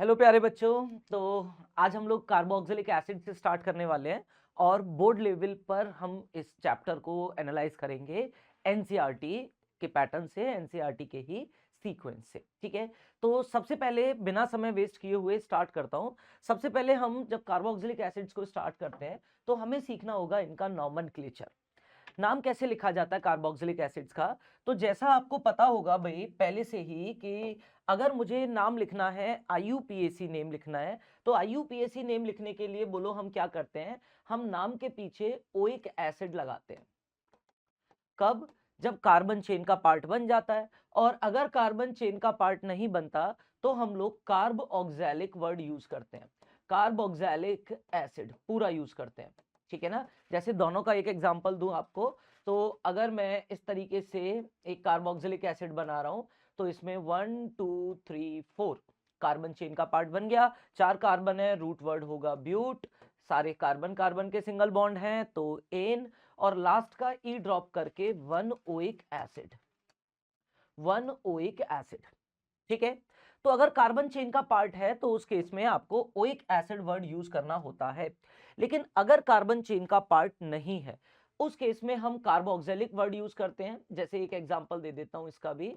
Hello प्यारे बच्चों। तो आज हम लोग कार्बोक्सिलिक एसिड से स्टार्ट करने वाले हैं और बोर्ड लेवल पर हम इस चैप्टर को एनालाइज करेंगे एनसीईआरटी के पैटर्न से, एनसीईआरटी के ही सीक्वेंस से। ठीक है, तो सबसे पहले बिना समय वेस्ट किए हुए स्टार्ट करता हूं। सबसे पहले हम जब कार्बोक्सिलिक एसिड्स को स्टार्ट करते हैं तो हमें सीखना होगा इनका नॉमेनक्लेचर। नाम कैसे लिखा जाता है कार्बोक्सिलिक एसिड्स का। तो जैसा आपको पता होगा भाई पहले से ही कि अगर मुझे नाम लिखना है, आईयूपीएसी नेम लिखना है, तो आईयूपीएसी नेम लिखने के लिए बोलो हम क्या करते हैं, हम नाम के पीछे ओइक एसिड लगाते हैं। कब? जब कार्बन चेन का पार्ट बन जाता है। और अगर कार्बन चेन का पार्ट नहीं बनता तो हम लोग कार्ब ऑक्सैलिक वर्ड यूज करते हैं, कार्ब ऑक्सैलिक एसिड पूरा यूज करते हैं। ठीक है ना। जैसे दोनों का एक एग्जांपल दूं आपको, तो अगर मैं इस तरीके से एक कार्बोक्सिलिक एसिड बना रहा हूं तो इसमें 1 2 3 4 कार्बन चेन का पार्ट बन गया। 4 कार्बन है, रूट वर्ड होगा ब्यूट, सारे कार्बन कार्बन के सिंगल बॉन्ड हैं तो एन, और लास्ट का ई ड्रॉप करके 1 ओइक एसिड, 1 ओइक एसिड। ठीक है, तो अगर कार्बन चेन का पार्ट है तो उस केस में आपको ओइक एसिड वर्ड यूज करना होता है। लेकिन अगर कार्बन चेन का पार्ट नहीं है उस केस में हम कार्बोक्सिलिक वर्ड यूज करते हैं। जैसे एक एग्जांपल दे देता हूं इसका भी,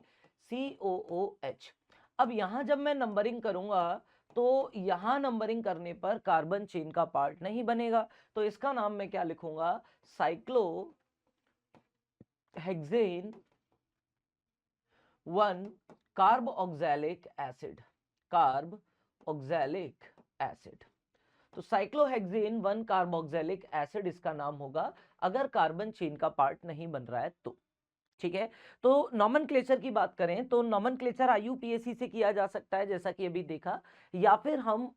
COOH। अब यहां जब मैं नंबरिंग करूंगा तो यहां नंबरिंग करने पर कार्बन चेन का पार्ट नहीं बनेगा, तो इसका नाम मैं क्या लिखूंगा, cyclohexane 1 carb oxalic acid, carb oxalic acid. तो साइक्लोहेक्सेन 1 कार्बोक्सिलिक एसिड इसका नाम होगा अगर कार्बन चेन का पार्ट नहीं बन रहा है तो। ठीक है, तो नॉमेनक्लेचर की बात करें तो नॉमेनक्लेचर आईयूपीएसी से किया जा सकता है जैसा कि अभी देखा, या फिर हम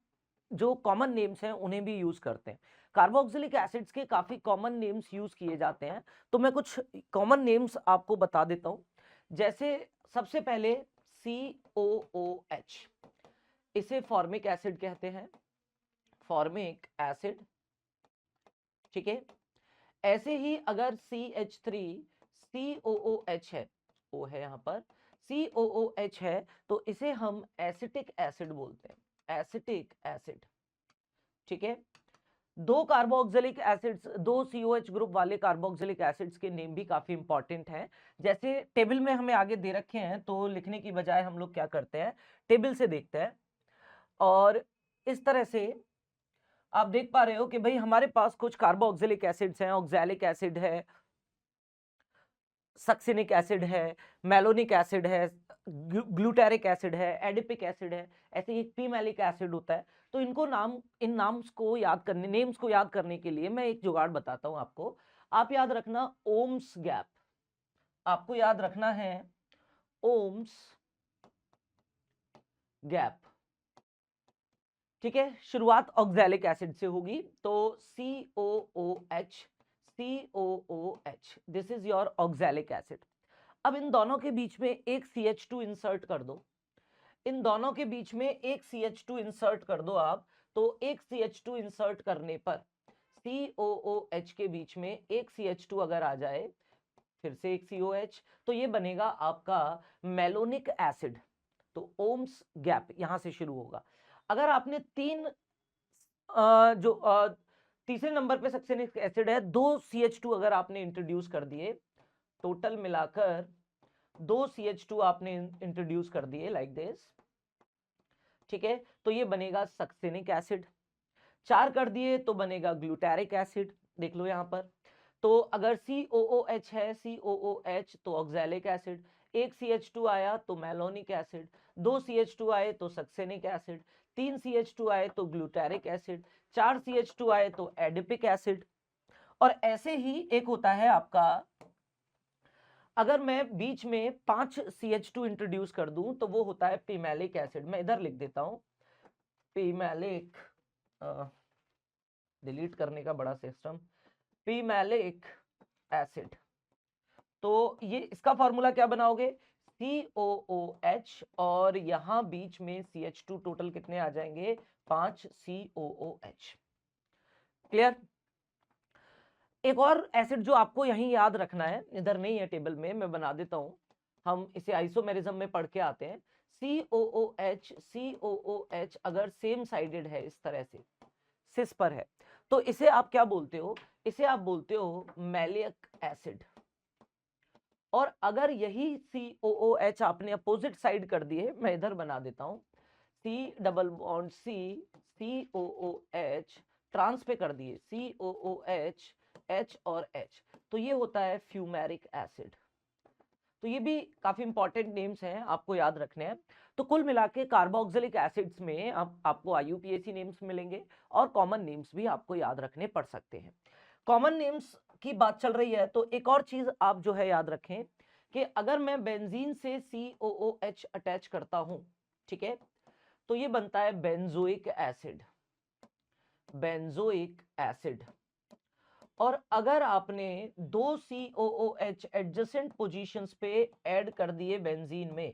जो कॉमन नेम्स हैं उन्हें भी यूज करते हैं। कार्बोक्सिलिक एसिड्स के काफी कॉमन नेम्स यूज किए जाते हैं, तो मैं कुछ कॉमन नेम्स आपको बता देता हूं। जैसे सबसे पहले COOH, इसे फॉर्मिक एसिड कहते हैं, फॉर्मिक एसिड। ठीक है, ऐसे ही अगर CH3 COOH है, O है यहां पर, COOH है तो इसे हम एसिटिक एसिड बोलते हैं, एसिटिक एसिड। ठीक है, दो कार्बोक्सिलिक एसिड्स, दो COH ग्रुप वाले कार्बोक्सिलिक एसिड्स के नेम भी काफी इंपॉर्टेंट हैं। जैसे टेबल में हमें आगे दे रखे हैं तो लिखने की बजाय हम लोग क्या करते हैं, टेबल से देखते हैं। और इस तरह से आप देख पा रहे हो कि भाई हमारे पास कुछ कार्बोक्सिलिक एसिड्स हैं, ऑक्सैलिक एसिड है, सक्सिनिक एसिड है, मेलोनिक एसिड है, ग्लूटेरिक एसिड है, एडिपिक एसिड है, ऐसे ही पीमैलिक एसिड होता है। तो इनको नाम, इन नाम्स को याद करने, नेम्स को याद करने के लिए मैं एक जुगाड़ बताता हूं आपको। आप याद रखना ओम्स गैप, आपको याद रखना है ओम्स गैप। ठीक है, शुरुआत ऑक्सैलिक एसिड से होगी तो COOH, COOH, this is your oxalic acid. अब इन दोनों के बीच में एक CH2 इंसर्ट कर दो, इन दोनों के बीच में एक CH2 इंसर्ट कर दो आप, तो एक CH2 इंसर्ट करने पर COOH के बीच में एक CH2 अगर आ जाए, फिर से एक COH, तो ये बनेगा आपका मेलोनिक एसिड। तो ओम्स गैप यहां से शुरू होगा। अगर आपने तीसरे नंबर पे सक्सेनिक एसिड है, दो CH2 अगर आपने इंट्रोड्यूस कर दिए, टोटल मिलाकर दो CH2 आपने इंट्रोड्यूस कर दिए लाइक दिस। ठीक है, तो ये बनेगा सक्सेनिक एसिड। 4 कर दिए तो बनेगा ग्लूटारिक एसिड, देख लो यहां पर। तो अगर COOH है, COOH तो ऑक्सैलिक एसिड, एक CH2 आया तो मेलोनिक एसिड, दो CH2 आए तो सक्सेनिक एसिड, 3 CH2 आए तो ग्लूटारिक एसिड, 4 CH2 आए तो एडिपिक एसिड। और ऐसे ही एक होता है आपका, अगर मैं बीच में 5 CH2 इंट्रोड्यूस कर दूं तो वो होता है पीमैलिक एसिड। मैं इधर लिख देता हूं पीमैलिक, डिलीट करने का बड़ा सिस्टम, पीमैलिक एसिड। तो ये इसका फॉर्मूला क्या बनाओगे, COOH, और यहां बीच में CH2 टोटल कितने आ जाएंगे, 5 COOH। क्लियर। एक और एसिड जो आपको यहीं याद रखना है, इधर नहीं है टेबल में, मैं बना देता हूं, हम इसे आइसोमेरिज्म में पढ़ के आते हैं। COOH अगर सेम साइडेड है इस तरह से सिस पर है तो इसे आप क्या बोलते हो, इसे आप बोलते हो मैलिक एसिड। और अगर यही COOH आपने अपोजिट साइड कर दिए, मैं इधर बना देता हूं C double bond C COOH trans पे कर दिए COOH H और H, तो ये होता है फ्यूमेरिक एसिड। तो ये भी काफी इंपॉर्टेंट नेम्स हैं, आपको याद रखने हैं। तो कुल मिला के कार्बोक्सिलिक एसिड्स में आपको IUPAC नेम्स मिलेंगे और कॉमन नेम्स भी आपको याद रखने पड़ सकते हैं। कॉमन नेम्स की बात चल रही है तो एक और चीज आप जो है याद रखें कि अगर मैं बेंजीन से COOH अटैच करता हूं, ठीक है, तो ये बनता है बेंजोइक एसिड, बेंजोइक एसिड। और अगर आपने दो COOH एडजेसेंट पोजीशंस पे ऐड कर दिए बेंजीन में,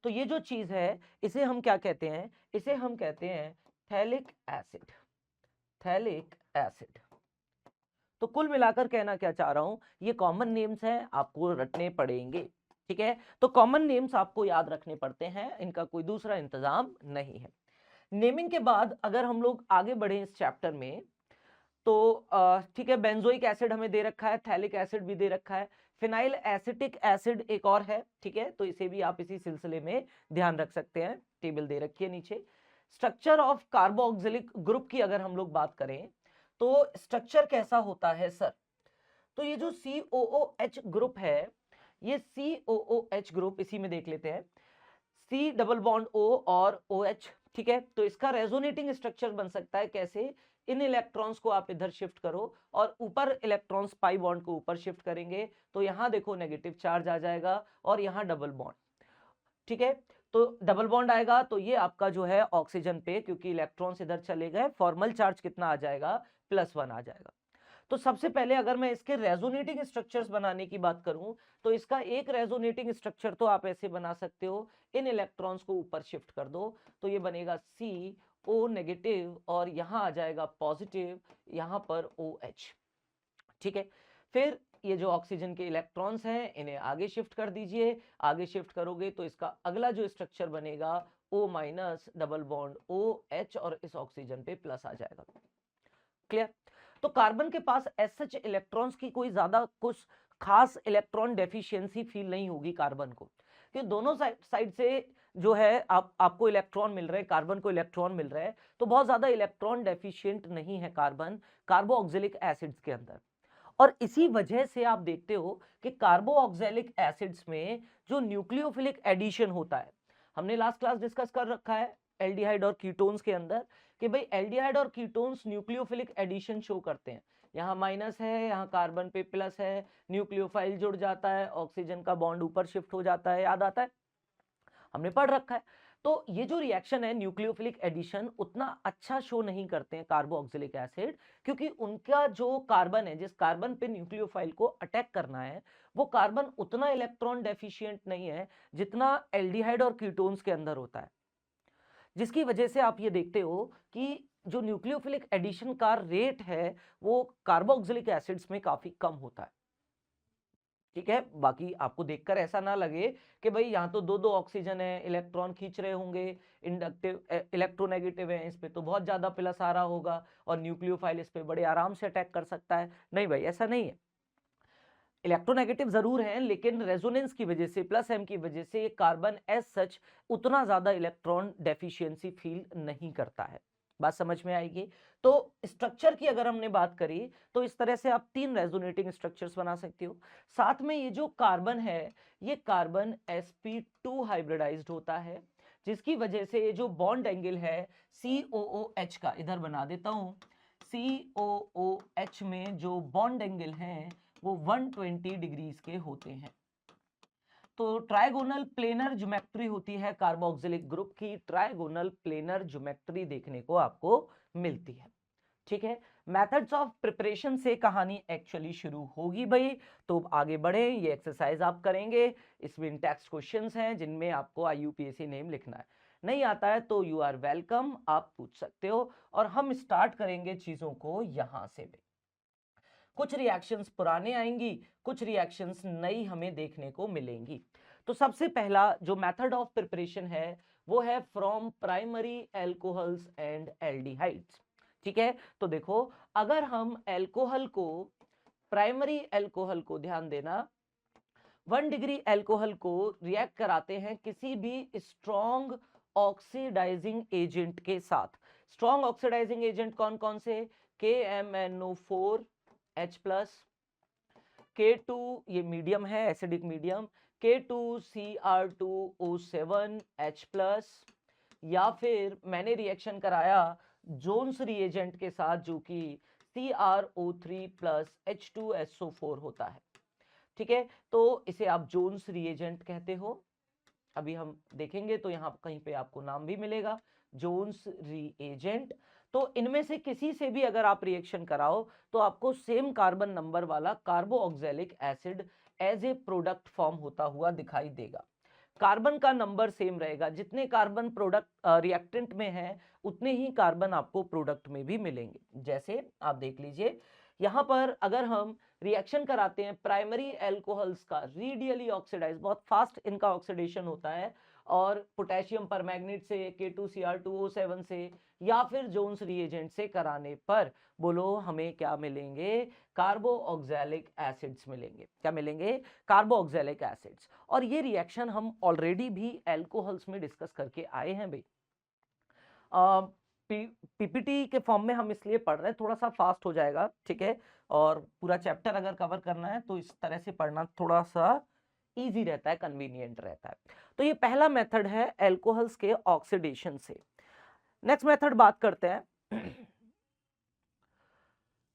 तो ये जो चीज है इसे हम क्या कहते हैं, इसे हम कहते हैं थैलिक एसिड, थैलिक एसिड। तो कुल मिलाकर कहना क्या चाह रहा हूं, ये कॉमन नेम्स हैं, आपको रटने पड़ेंगे, ठीक है। तो कॉमन नेम्स आपको याद रखने पड़ते हैं, इनका कोई दूसरा इंतजाम नहीं है। नेमिंग के बाद अगर हम लोग आगे बढ़े इस चैप्टर में तो ठीक है, बेंजोइक एसिड हमें दे रखा है, थैलिक एसिड भी दे रखा है, फिनाइल एसिटिक एसिड एक और है, ठीक है, तो इसे भी आप इसी सिलसिले में ध्यान रख सकते हैं, टेबल दे रखी है नीचे। स्ट्रक्चर ऑफ कार्बोक्सिलिक ग्रुप की अगर हम लोग बात करें तो स्ट्रक्चर कैसा होता है सर, तो ये जो COOH ग्रुप है, ये COOH ग्रुप इसी में देख लेते हैं, C डबल बॉन्ड O और OH, ठीक है, तो इसका रेजोनेटिंग स्ट्रक्चर बन सकता है कैसे, इन इलेक्ट्रॉन्स को आप इधर शिफ्ट करो और ऊपर इलेक्ट्रॉन्स पाई बॉन्ड को ऊपर शिफ्ट करेंगे तो यहां देखो नेगेटिव चार्ज आ जाएगा और यहां डबल बॉन्ड, ठीक है, तो डबल बॉन्ड आएगा तो ये आपका जो है ऑक्सीजन पे, क्योंकि इलेक्ट्रॉन्स इधर चले गए, फॉर्मल चार्ज कितना आ जाएगा, +1 आ जाएगा। तो सबसे पहले अगर मैं इसके रेजोनेटिंग स्ट्रक्चर्स बनाने की बात करूं तो इसका एक रेजोनेटिंग स्ट्रक्चर तो आप ऐसे बना सकते हो, इन इलेक्ट्रॉन्स को ऊपर शिफ्ट कर दो तो ये बनेगा CO नेगेटिव और यहां आ जाएगा पॉजिटिव, यहां पर OH, ठीक है। फिर ये जो ऑक्सीजन के इलेक्ट्रॉन्स हैं इन्हें आगे शिफ्ट कर दीजिए, आगे शिफ्ट करोगे तो इसका अगला जो स्ट्रक्चर बनेगा O- डबल बॉन्ड OH और इस ऑक्सीजन पे प्लस आ जाएगा। क्लियर। तो कार्बन के पास एज सच इलेक्ट्रॉन्स की कोई ज्यादा कुछ खास इलेक्ट्रॉन डेफिशिएंसी फील नहीं होगी कार्बन को, क्योंकि दोनों साइड से जो है आपको इलेक्ट्रॉन मिल रहे हैं, कार्बन को इलेक्ट्रॉन मिल रहे हैं, तो बहुत ज्यादा इलेक्ट्रॉन डेफिशिएंट नहीं है कार्बन कार्बोक्सिलिक एसिड्स के अंदर। और इसी वजह से आप देखते हो कि कार्बोक्सिलिक एसिड्स में जो न्यूक्लियोफिलिक एडिशन होता है, हमने लास्ट क्लास डिस्कस कर रखा है एल्डिहाइड और कीटोन्स के अंदर कि भाई एल्डिहाइड और कीटोन्स न्यूक्लियोफिलिक एडिशन शो करते हैं, यहाँ माइनस है, यहाँ कार्बन पे प्लस है, न्यूक्लियोफाइल जुड़ जाता है, ऑक्सीजन का बॉन्ड ऊपर शिफ्ट हो जाता है, याद आता है, हमने पढ़ रखा है। तो ये जो रिएक्शन है न्यूक्लियोफिलिक एडिशन उतना अच्छा शो नहीं करते हैं कार्बोक्सिलिक एसिड, क्योंकि उनका जो कार्बन है, जिस कार्बन पे न्यूक्लियोफाइल को अटैक करना है, वो कार्बन उतना इलेक्ट्रॉन डेफिशिएंट नहीं है जितना एल्डिहाइड और कीटोन्स के अंदर होता है, जिसकी वजह से आप ये देखते हो कि जो न्यूक्लियोफिलिक एडिशन का रेट है वो कार्बोक्सिलिक एसिड्स में काफी कम होता है, ठीक है। बाकी आपको देखकर ऐसा ना लगे कि भाई यहाँ तो दो दो ऑक्सीजन है, इलेक्ट्रॉन खींच रहे होंगे, इंडक्टिव इलेक्ट्रोनेगेटिव है, इस पे तो बहुत ज्यादा प्लस आ रहा होगा और न्यूक्लियोफाइल इस पे बड़े आराम से अटैक कर सकता है, नहीं भाई ऐसा नहीं है, इलेक्ट्रोनेगेटिव जरूर हैं लेकिन रेजोनेंस की वजह से +m की वजह से कार्बन एज सच उतना ज्यादा इलेक्ट्रॉन डेफिशिएंसी फील नहीं करता है, बात समझ में आएगी। तो स्ट्रक्चर की अगर हमने बात करी तो इस तरह से आप 3 रेजोनेटिंग स्ट्रक्चर्स बना सकते हो। साथ में ये जो कार्बन है ये कार्बन sp2 हाइब्रिडाइज्ड होता है, जिसकी वजह से ये जो बॉन्ड एंगल है COOH का, इधर बना देता हूं, COOH में जो बॉन्ड एंगल है वो 120 डिग्रीज के होते हैं। तो ट्राइगोनल प्लेनर ज्योमेट्री होती है कार्बोक्सिलिक ग्रुप की, ट्राइगोनल प्लेनर ज्योमेट्री देखने को आपको मिलती है, ठीक है। मेथड्स ऑफ प्रिपरेशन से कहानी एक्चुअली शुरू होगी भाई, तो आगे बढ़े, ये एक्सरसाइज आप करेंगे, इसमें टेक्स्ट क्वेश्चंस हैं जिनमें आपको IUPAC नेम लिखना है, नहीं आता है तो यू आर वेलकम, आप पूछ सकते हो। और हम स्टार्ट करेंगे चीजों को यहां से भी, कुछ रिएक्शंस पुराने आएंगी, कुछ रिएक्शंस नई हमें देखने को मिलेंगी। तो सबसे पहला जो मेथड ऑफ प्रिपरेशन है वो है from primary alcohols and aldehydes. ठीक है, तो देखो अगर हम एल्कोहल को, प्राइमरी एल्कोहल को, ध्यान देना, 1 डिग्री एल्कोहल को रिएक्ट कराते हैं किसी भी स्ट्रॉन्ग ऑक्सीडाइजिंग एजेंट के साथ। स्ट्रॉन्ग ऑक्सीडाइजिंग एजेंट कौन कौन से? KMnO4H+, K2 ये मीडियम है, एसिडिक मीडियम, K2Cr2O7H+, या फिर मैंने रिएक्शन कराया जोन्स रिएजेंट के साथ जो कि CrO3+H2SO4 होता है। ठीक है, तो इसे आप जोन्स रिएजेंट कहते हो। अभी हम देखेंगे तो यहाँ कहीं पे आपको नाम भी मिलेगा, जोन्स रिएजेंट। तो इनमें से किसी से भी अगर आप रिएक्शन कराओ तो आपको सेम कार्बन नंबर वाला carboxylic acid as a product form होता हुआ दिखाई देगा। कार्बन का नंबर सेम रहेगा, जितने कार्बन प्रोडक्ट रिएक्टेंट में है उतने ही कार्बन आपको प्रोडक्ट में भी मिलेंगे। जैसे आप देख लीजिए यहाँ पर अगर हम रिएक्शन कराते हैं प्राइमरी एल्कोहल्स का, रेडियली ऑक्सीडाइज, बहुत फास्ट इनका ऑक्सीडेशन होता है, और पोटेशियम परमैंगनेट से, K2Cr2O7 से, या फिर जोन्स रिएजेंट से कराने पर बोलो हमें क्या मिलेंगे? कार्बोऑक्जेलिक एसिड्स मिलेंगे। क्या मिलेंगे? कार्बोऑक्जेलिक एसिड्स। और ये रिएक्शन हम ऑलरेडी भी एल्कोहल्स में डिस्कस करके आए हैं भाई। पीपीटी के फॉर्म में हम इसलिए पढ़ रहे हैं, थोड़ा सा फास्ट हो जाएगा, ठीक है, और पूरा चैप्टर अगर कवर करना है तो इस तरह से पढ़ना थोड़ा सा इजी रहता है, कन्वीनियंट रहता है। तो ये पहला मेथड है एल्कोहल्स के ऑक्सीडेशन से। नेक्स्ट मेथड बात करते हैं।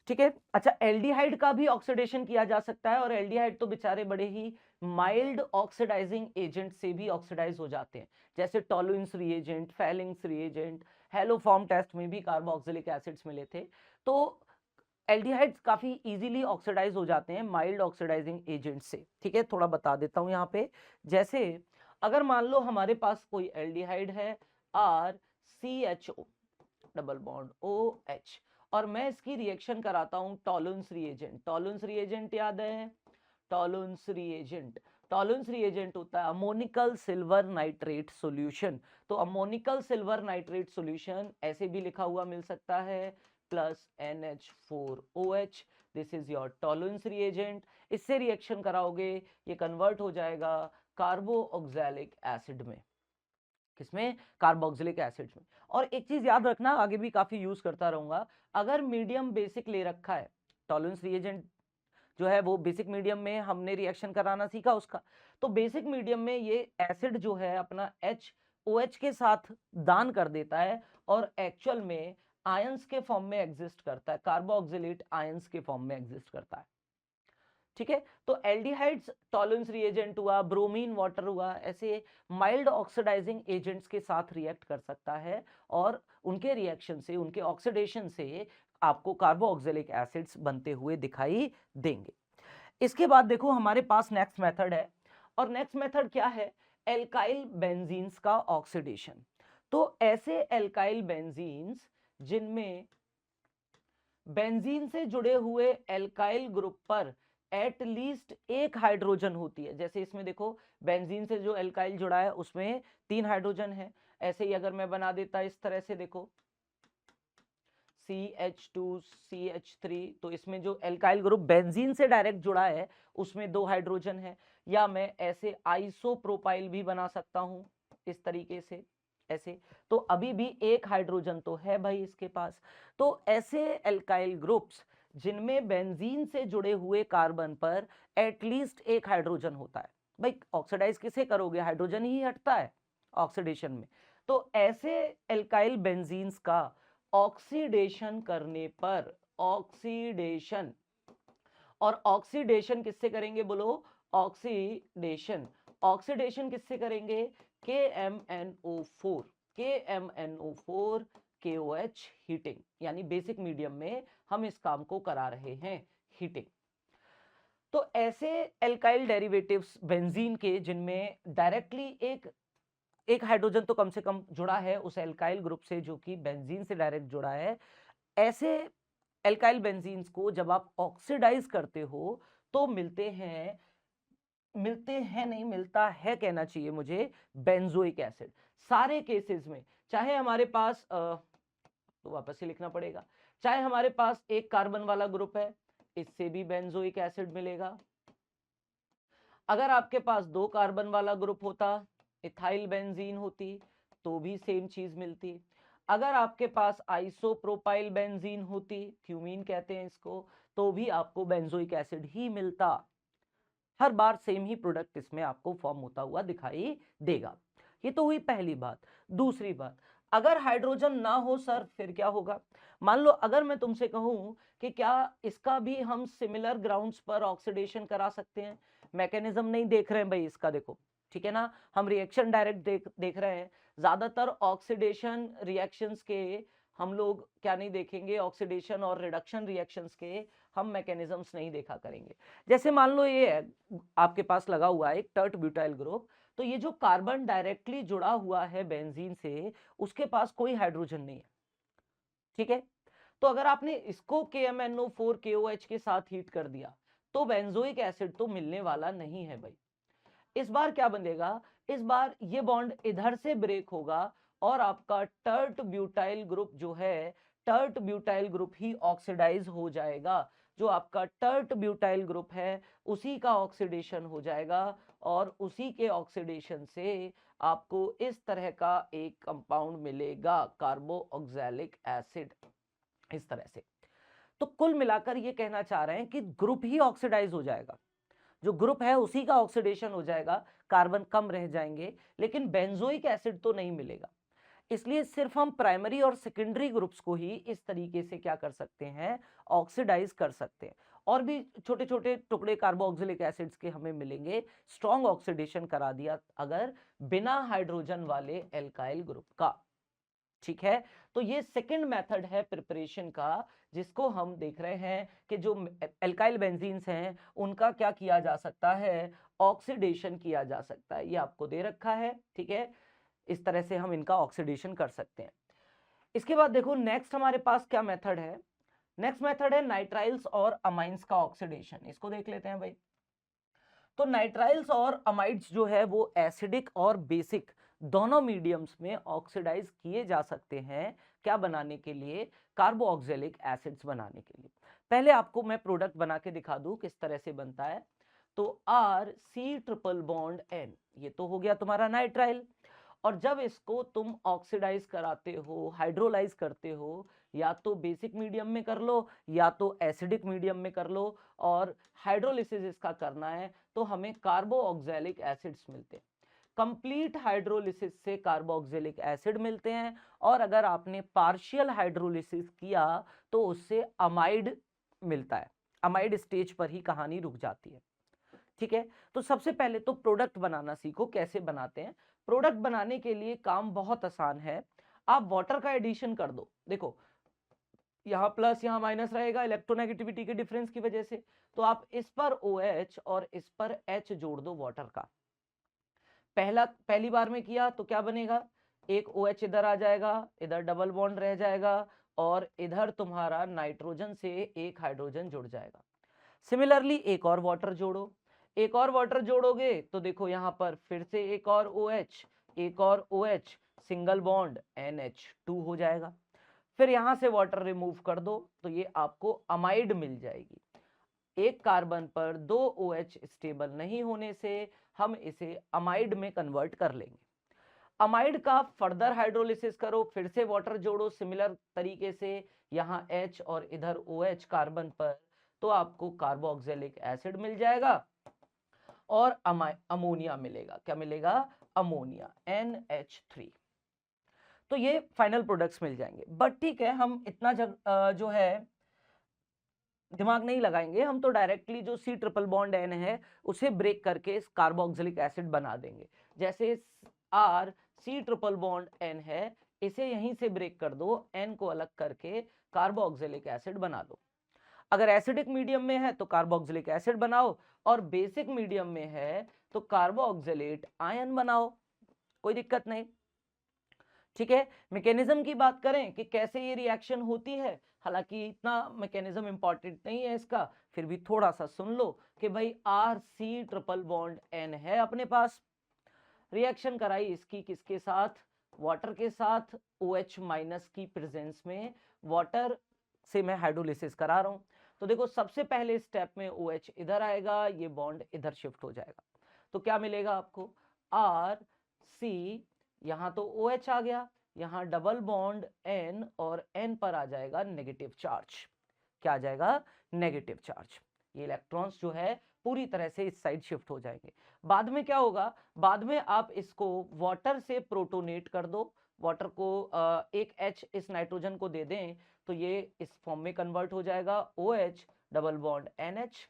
ठीक है, अच्छा, एल्डिहाइड का भी ऑक्सीडेशन किया जा सकता है, और एल्डिहाइड तो बेचारे बड़े ही माइल्ड ऑक्सीडाइजिंग एजेंट से भी ऑक्सीडाइज हो जाते हैं, जैसे Tollens reagent, Fehling's reagent, haloform test में भी कार्बोक्सिलिक एसिड्स मिले थे। तो एल्डिहाइड्स काफी इजीली ऑक्सीडाइज हो जाते हैं माइल्ड ऑक्सीडाइजिंग एजेंट से। ठीक है, थोड़ा बता देता हूं यहाँ पे। जैसे अगर मान लो हमारे पास कोई एल्डिहाइड है RCHO डबल बॉन्ड OH, और मैं इसकी रिएक्शन कराता हूं टॉलुइन्स रिएजेंट। टॉलुइन्स रिएजेंट याद है? टॉलुइन्स रिएजेंट, टॉलुइन्स रिएजेंट होता है अमोनिकल सिल्वर नाइट्रेट सॉल्यूशन। तो अमोनिकल सिल्वर नाइट्रेट सॉल्यूशन ऐसे भी लिखा हुआ मिल सकता है, plus NH4OH, this is your Tollens reagent. इससे रिएक्शन कराओगे, ये कन्वर्ट हो जाएगा कार्बोऑक्जेलिक एसिड में। किसमें? कार्बोक्सिलिक एसिड्स में। और एक चीज याद रखना, आगे भी काफी यूज करता रहूंगा, अगर मीडियम बेसिक ले रखा है, टॉलरेंस रिएजेंट जो है वो बेसिक मीडियम में हमने रिएक्शन कराना सीखा उसका, तो बेसिक मीडियम में ये एसिड जो है अपना HOH के साथ दान कर देता है और एक्चुअल में आयंस के फॉर्म में एग्जिस्ट करता है, कार्बोक्सिलेट आयंस के फॉर्म में एग्जिस्ट करता है। ठीक है, तो एल्डिहाइड्स टॉलरेंस रिएजेंट हुआ, ब्रोमीन वाटर हुआ, ऐसे माइल्ड ऑक्सीडाइजिंग एजेंट्स के साथ रिएक्ट कर सकता है, और उनके रिएक्शन से, उनके ऑक्सीडेशन से आपको कार्बोऑक्सिलिक एसिड्स बनते हुए दिखाई देंगे। इसके बाद देखो हमारे पास नेक्स्ट मेथड है, और नेक्स्ट मेथड क्या है? एल्काइल बेंजीन्स का ऑक्सीडेशन। तो ऐसे एल्काइल बेंजीन्स जिनमें बेंजीन से जुड़े हुए एल्काइल ग्रुप पर एटलीस्ट एक हाइड्रोजन होती है, जैसे इसमें देखो बेंजीन से जो एल्काइल जुड़ा है उसमें 3 हाइड्रोजन है। ऐसे ही अगर मैं बना देता इस तरह से, देखो CH2CH3, तो इसमें जो एल्काइल ग्रुप बेंजीन से डायरेक्ट जुड़ा है उसमें 2 हाइड्रोजन है। या मैं ऐसे आइसोप्रोपाइल भी बना सकता हूं इस तरीके से, ऐसे, तो अभी भी एक हाइड्रोजन तो है भाई इसके पास। तो ऐसे एल्काइल ग्रुप्स जिनमें बेंजीन से जुड़े हुए कार्बन पर एटलीस्ट एक हाइड्रोजन होता है, भाई ऑक्सीडाइज किसे करोगे? हाइड्रोजन ही हटता है ऑक्सीडेशन में। तो ऐसे एल्काइल बेंजीन्स का ऑक्सीडेशन करने पर, ऑक्सीडेशन, और ऑक्सीडेशन किससे करेंगे बोलो? ऑक्सीडेशन, ऑक्सीडेशन किससे करेंगे? KMnO4, KMnO4 KOH हीटिंग, यानी बेसिक मीडियम में हम इस काम को करा रहे हैं, हीटिंग। तो ऐसे एल्काइल डेरिवेटिव्स बेंजीन के जिनमें डायरेक्टली एक हाइड्रोजन तो कम से कम जुड़ा है उस एल्काइल ग्रुप से जो कि बेंजीन से डायरेक्ट जुड़ा है, ऐसे एल्काइल बेंजीन्स को जब आप ऑक्सीडाइज करते हो तो मिलते हैं मिलते हैं नहीं, मिलता है कहना चाहिए मुझे, बेंजोइक एसिड सारे केसेस में। चाहे हमारे पास तो वापस से लिखना पड़ेगा, चाहे हमारे पास एक कार्बन वाला ग्रुप है, इससे भी बेंजोइक एसिड मिलेगा। अगर आपके पास दो कार्बन वाला ग्रुप होता, इथाइल बेंजीन होती, तो भी सेम चीज मिलती। अगर आपके पास आइसोप्रोपाइल बेंजीन होती, थ्यूमीन कहते हैं इसको, तो भी आपको बेंजोइक एसिड ही मिलता। हर बार सेम ही प्रोडक्ट इसमें आपको फॉर्म होता हुआ दिखाई देगा। ये तो हुई पहली बात। दूसरी बात, अगर हाइड्रोजन ना हो सर फिर क्या होगा? मान लो अगर मैं तुमसे कहूं कि क्या इसका भी हम सिमिलर ग्राउंड्स पर ऑक्सीडेशन करा सकते हैं, मैकेनिज्म नहीं देख रहे हैं भाई इसका, देखो ठीक है ना, हम रिएक्शन डायरेक्ट देख रहे हैं। ज्यादातर ऑक्सीडेशन रिएक्शंस के हम लोग क्या नहीं देखेंगे, ऑक्सीडेशन और रिडक्शन रिएक्शंस के हम मैकेनिज्म्स नहीं देखा करेंगे। जैसे मान लो ये है आपके पास लगा हुआ है एक टर्ट ब्यूटाइल ग्रुप, तो ये जो कार्बन डायरेक्टली जुड़ा हुआ है बेंजीन से, उसके पास कोई हाइड्रोजन नहीं है, ठीक है। तो अगर आपने इसको KMnO4 KOH के साथ हीट कर दिया तो बेंजोइक एसिड तो मिलने वाला नहीं है भाई। इस बार क्या बनेगा, इस बार ये बॉन्ड इधर से ब्रेक होगा और आपका टर्ट ब्यूटाइल ग्रुप जो है, टर्ट ब्यूटाइल ग्रुप ही ऑक्सीडाइज हो जाएगा। जो आपका टर्ट ब्यूटाइल ग्रुप है उसी का ऑक्सीडेशन हो जाएगा और उसी के ऑक्सीडेशन से आपको इस तरह का एक कंपाउंड मिलेगा, कार्बोऑक्सैलिक एसिड, इस तरह से। तो कुल मिलाकर ये कहना चाह रहे हैं कि ग्रुप ही ऑक्सीडाइज हो जाएगा, जो ग्रुप है उसी का ऑक्सीडेशन हो जाएगा, कार्बन कम रह जाएंगे, लेकिन बेंजोइक एसिड तो नहीं मिलेगा। इसलिए सिर्फ हम प्राइमरी और सेकेंडरी ग्रुप्स को ही इस तरीके से क्या कर सकते हैं, ऑक्सीडाइज कर सकते हैं। और भी छोटे छोटे टुकड़े कार्बोक्सिलिक एसिड्स के हमें मिलेंगे, स्ट्रॉन्ग ऑक्सीडेशन करा दिया अगर बिना हाइड्रोजन वाले एल्काइल ग्रुप का, ठीक है। तो ये सेकंड मेथड है प्रिपरेशन का, जिसको हम देख रहे हैं कि जो एल्काइल बेंजीन्स हैं उनका क्या किया जा सकता है, ऑक्सीडेशन किया जा सकता है। ये आपको दे रखा है, ठीक है, इस तरह से हम इनका ऑक्सीडेशन कर सकते हैं। इसके बाद देखो नेक्स्ट हमारे पास क्या मेथड है, नेक्स्ट मेथड है नाइट्राइल्स और अमाइंस का ऑक्सीडेशन। इसको देख लेते हैं भाई। तो नाइट्राइल्स और अमाइड्स जो है वो एसिडिक और बेसिक दोनों मीडियम्स में ऑक्सीडाइज किए जा सकते हैं, क्या बनाने के लिए, कार्बोऑक्सिलिक एसिड्स बनाने के लिए। पहले आपको मैं प्रोडक्ट बना के दिखा दूं किस तरह से बनता है। तो RC ट्रिपल बॉन्ड N, ये तो हो गया तुम्हारा नाइट्राइल। और जब इसको तुम ऑक्सीडाइज कराते हो, हाइड्रोलाइज करते हो, या तो बेसिक मीडियम में कर लो या तो एसिडिक मीडियम में कर लो, और हाइड्रोलिसिस इसका करना है, तो हमें कार्बोऑक्सैलिक एसिड्स मिलते हैं। कंप्लीट हाइड्रोलिसिस से कार्बोऑक्सैलिक एसिड मिलते हैं, और अगर आपने पार्शियल हाइड्रोलिसिस किया तो उससे अमाइड मिलता है। अमाइड स्टेज पर ही कहानी रुक जाती है, ठीक है। तो सबसे पहले तो प्रोडक्ट बनाना सीखो, कैसे बनाते हैं। प्रोडक्ट बनाने के लिए काम बहुत आसान है, आप वाटर का एडिशन कर दो। देखो यहाँ प्लस यहाँ माइनस रहेगा इलेक्ट्रोनेगेटिविटी के डिफरेंस की वजह से, तो आप इस पर OH और इस पर H जोड़ दो वाटर का। पहली बार में किया तो क्या बनेगा, एक OH इधर आ जाएगा, इधर डबल बॉन्ड रह जाएगा, और इधर तुम्हारा नाइट्रोजन से एक हाइड्रोजन जुड़ जाएगा। सिमिलरली एक और वाटर जोड़ो, एक और वाटर जोड़ोगे तो देखो यहाँ पर फिर से एक और OH, एक और OH, सिंगल बॉन्ड NH2 हो जाएगा। फिर यहां से वाटर रिमूव कर दो तो ये आपको अमाइड मिल जाएगी। एक कार्बन पर दो OH स्टेबल नहीं होने से हम इसे अमाइड में कन्वर्ट कर लेंगे। अमाइड का फर्दर हाइड्रोलिसिस करो, फिर से वाटर जोड़ो सिमिलर तरीके से, यहाँ H और इधर OH कार्बन पर, तो आपको कार्बोऑक्सिलिक एसिड मिल जाएगा और अमोनिया मिलेगा। क्या मिलेगा, अमोनिया, NH3। तो ये फाइनल प्रोडक्ट्स मिल जाएंगे। बट ठीक है, हम इतना जो है दिमाग नहीं लगाएंगे, हम तो डायरेक्टली जो C ट्रिपल बॉन्ड N है उसे ब्रेक करके इस कार्बोक्सिलिक एसिड बना देंगे। जैसे RC ट्रिपल बॉन्ड N है, इसे यहीं से ब्रेक कर दो, N को अलग करके कार्बोक्सिलिक एसिड बना दो। अगर एसिडिक मीडियम में है तो कार्बोक्सिलिक एसिड बनाओ, और बेसिक मीडियम में है तो कार्बोक्सिलेट आयन बनाओ, कोई दिक्कत नहीं। ठीक है। मैकेनिज्म की बात करें कि कैसे ये रिएक्शन होती है, हालांकि इतना मैकेनिज्म इंपॉर्टेंट नहीं है इसका, फिर भी थोड़ा सा सुन लो कि भाई RC ट्रिपल बॉन्ड N है अपने पास, रिएक्शन कराई इसकी किसके साथ, वाटर के साथ, OH माइनस की प्रेजेंस में, वाटर से मैं हाइड्रोलिसिस करा रहा हूं। तो देखो सबसे पहले स्टेप में OH इधर आएगा, ये बॉन्ड इधर शिफ्ट हो जाएगा, तो क्या मिलेगा आपको, RC, यहां तो OH आ गया, यहां डबल बॉन्ड N और N पर आ जाएगा नेगेटिव चार्ज, क्या आ जाएगा, नेगेटिव चार्ज। ये इलेक्ट्रॉन्स जो है पूरी तरह से इस साइड शिफ्ट हो जाएंगे। बाद में क्या होगा, बाद में आप इसको वाटर से प्रोटोनेट कर दो, वाटर को एक H इस नाइट्रोजन को दे दें तो ये इस फॉर्म में कन्वर्ट हो जाएगा, OH डबल बॉन्ड NH।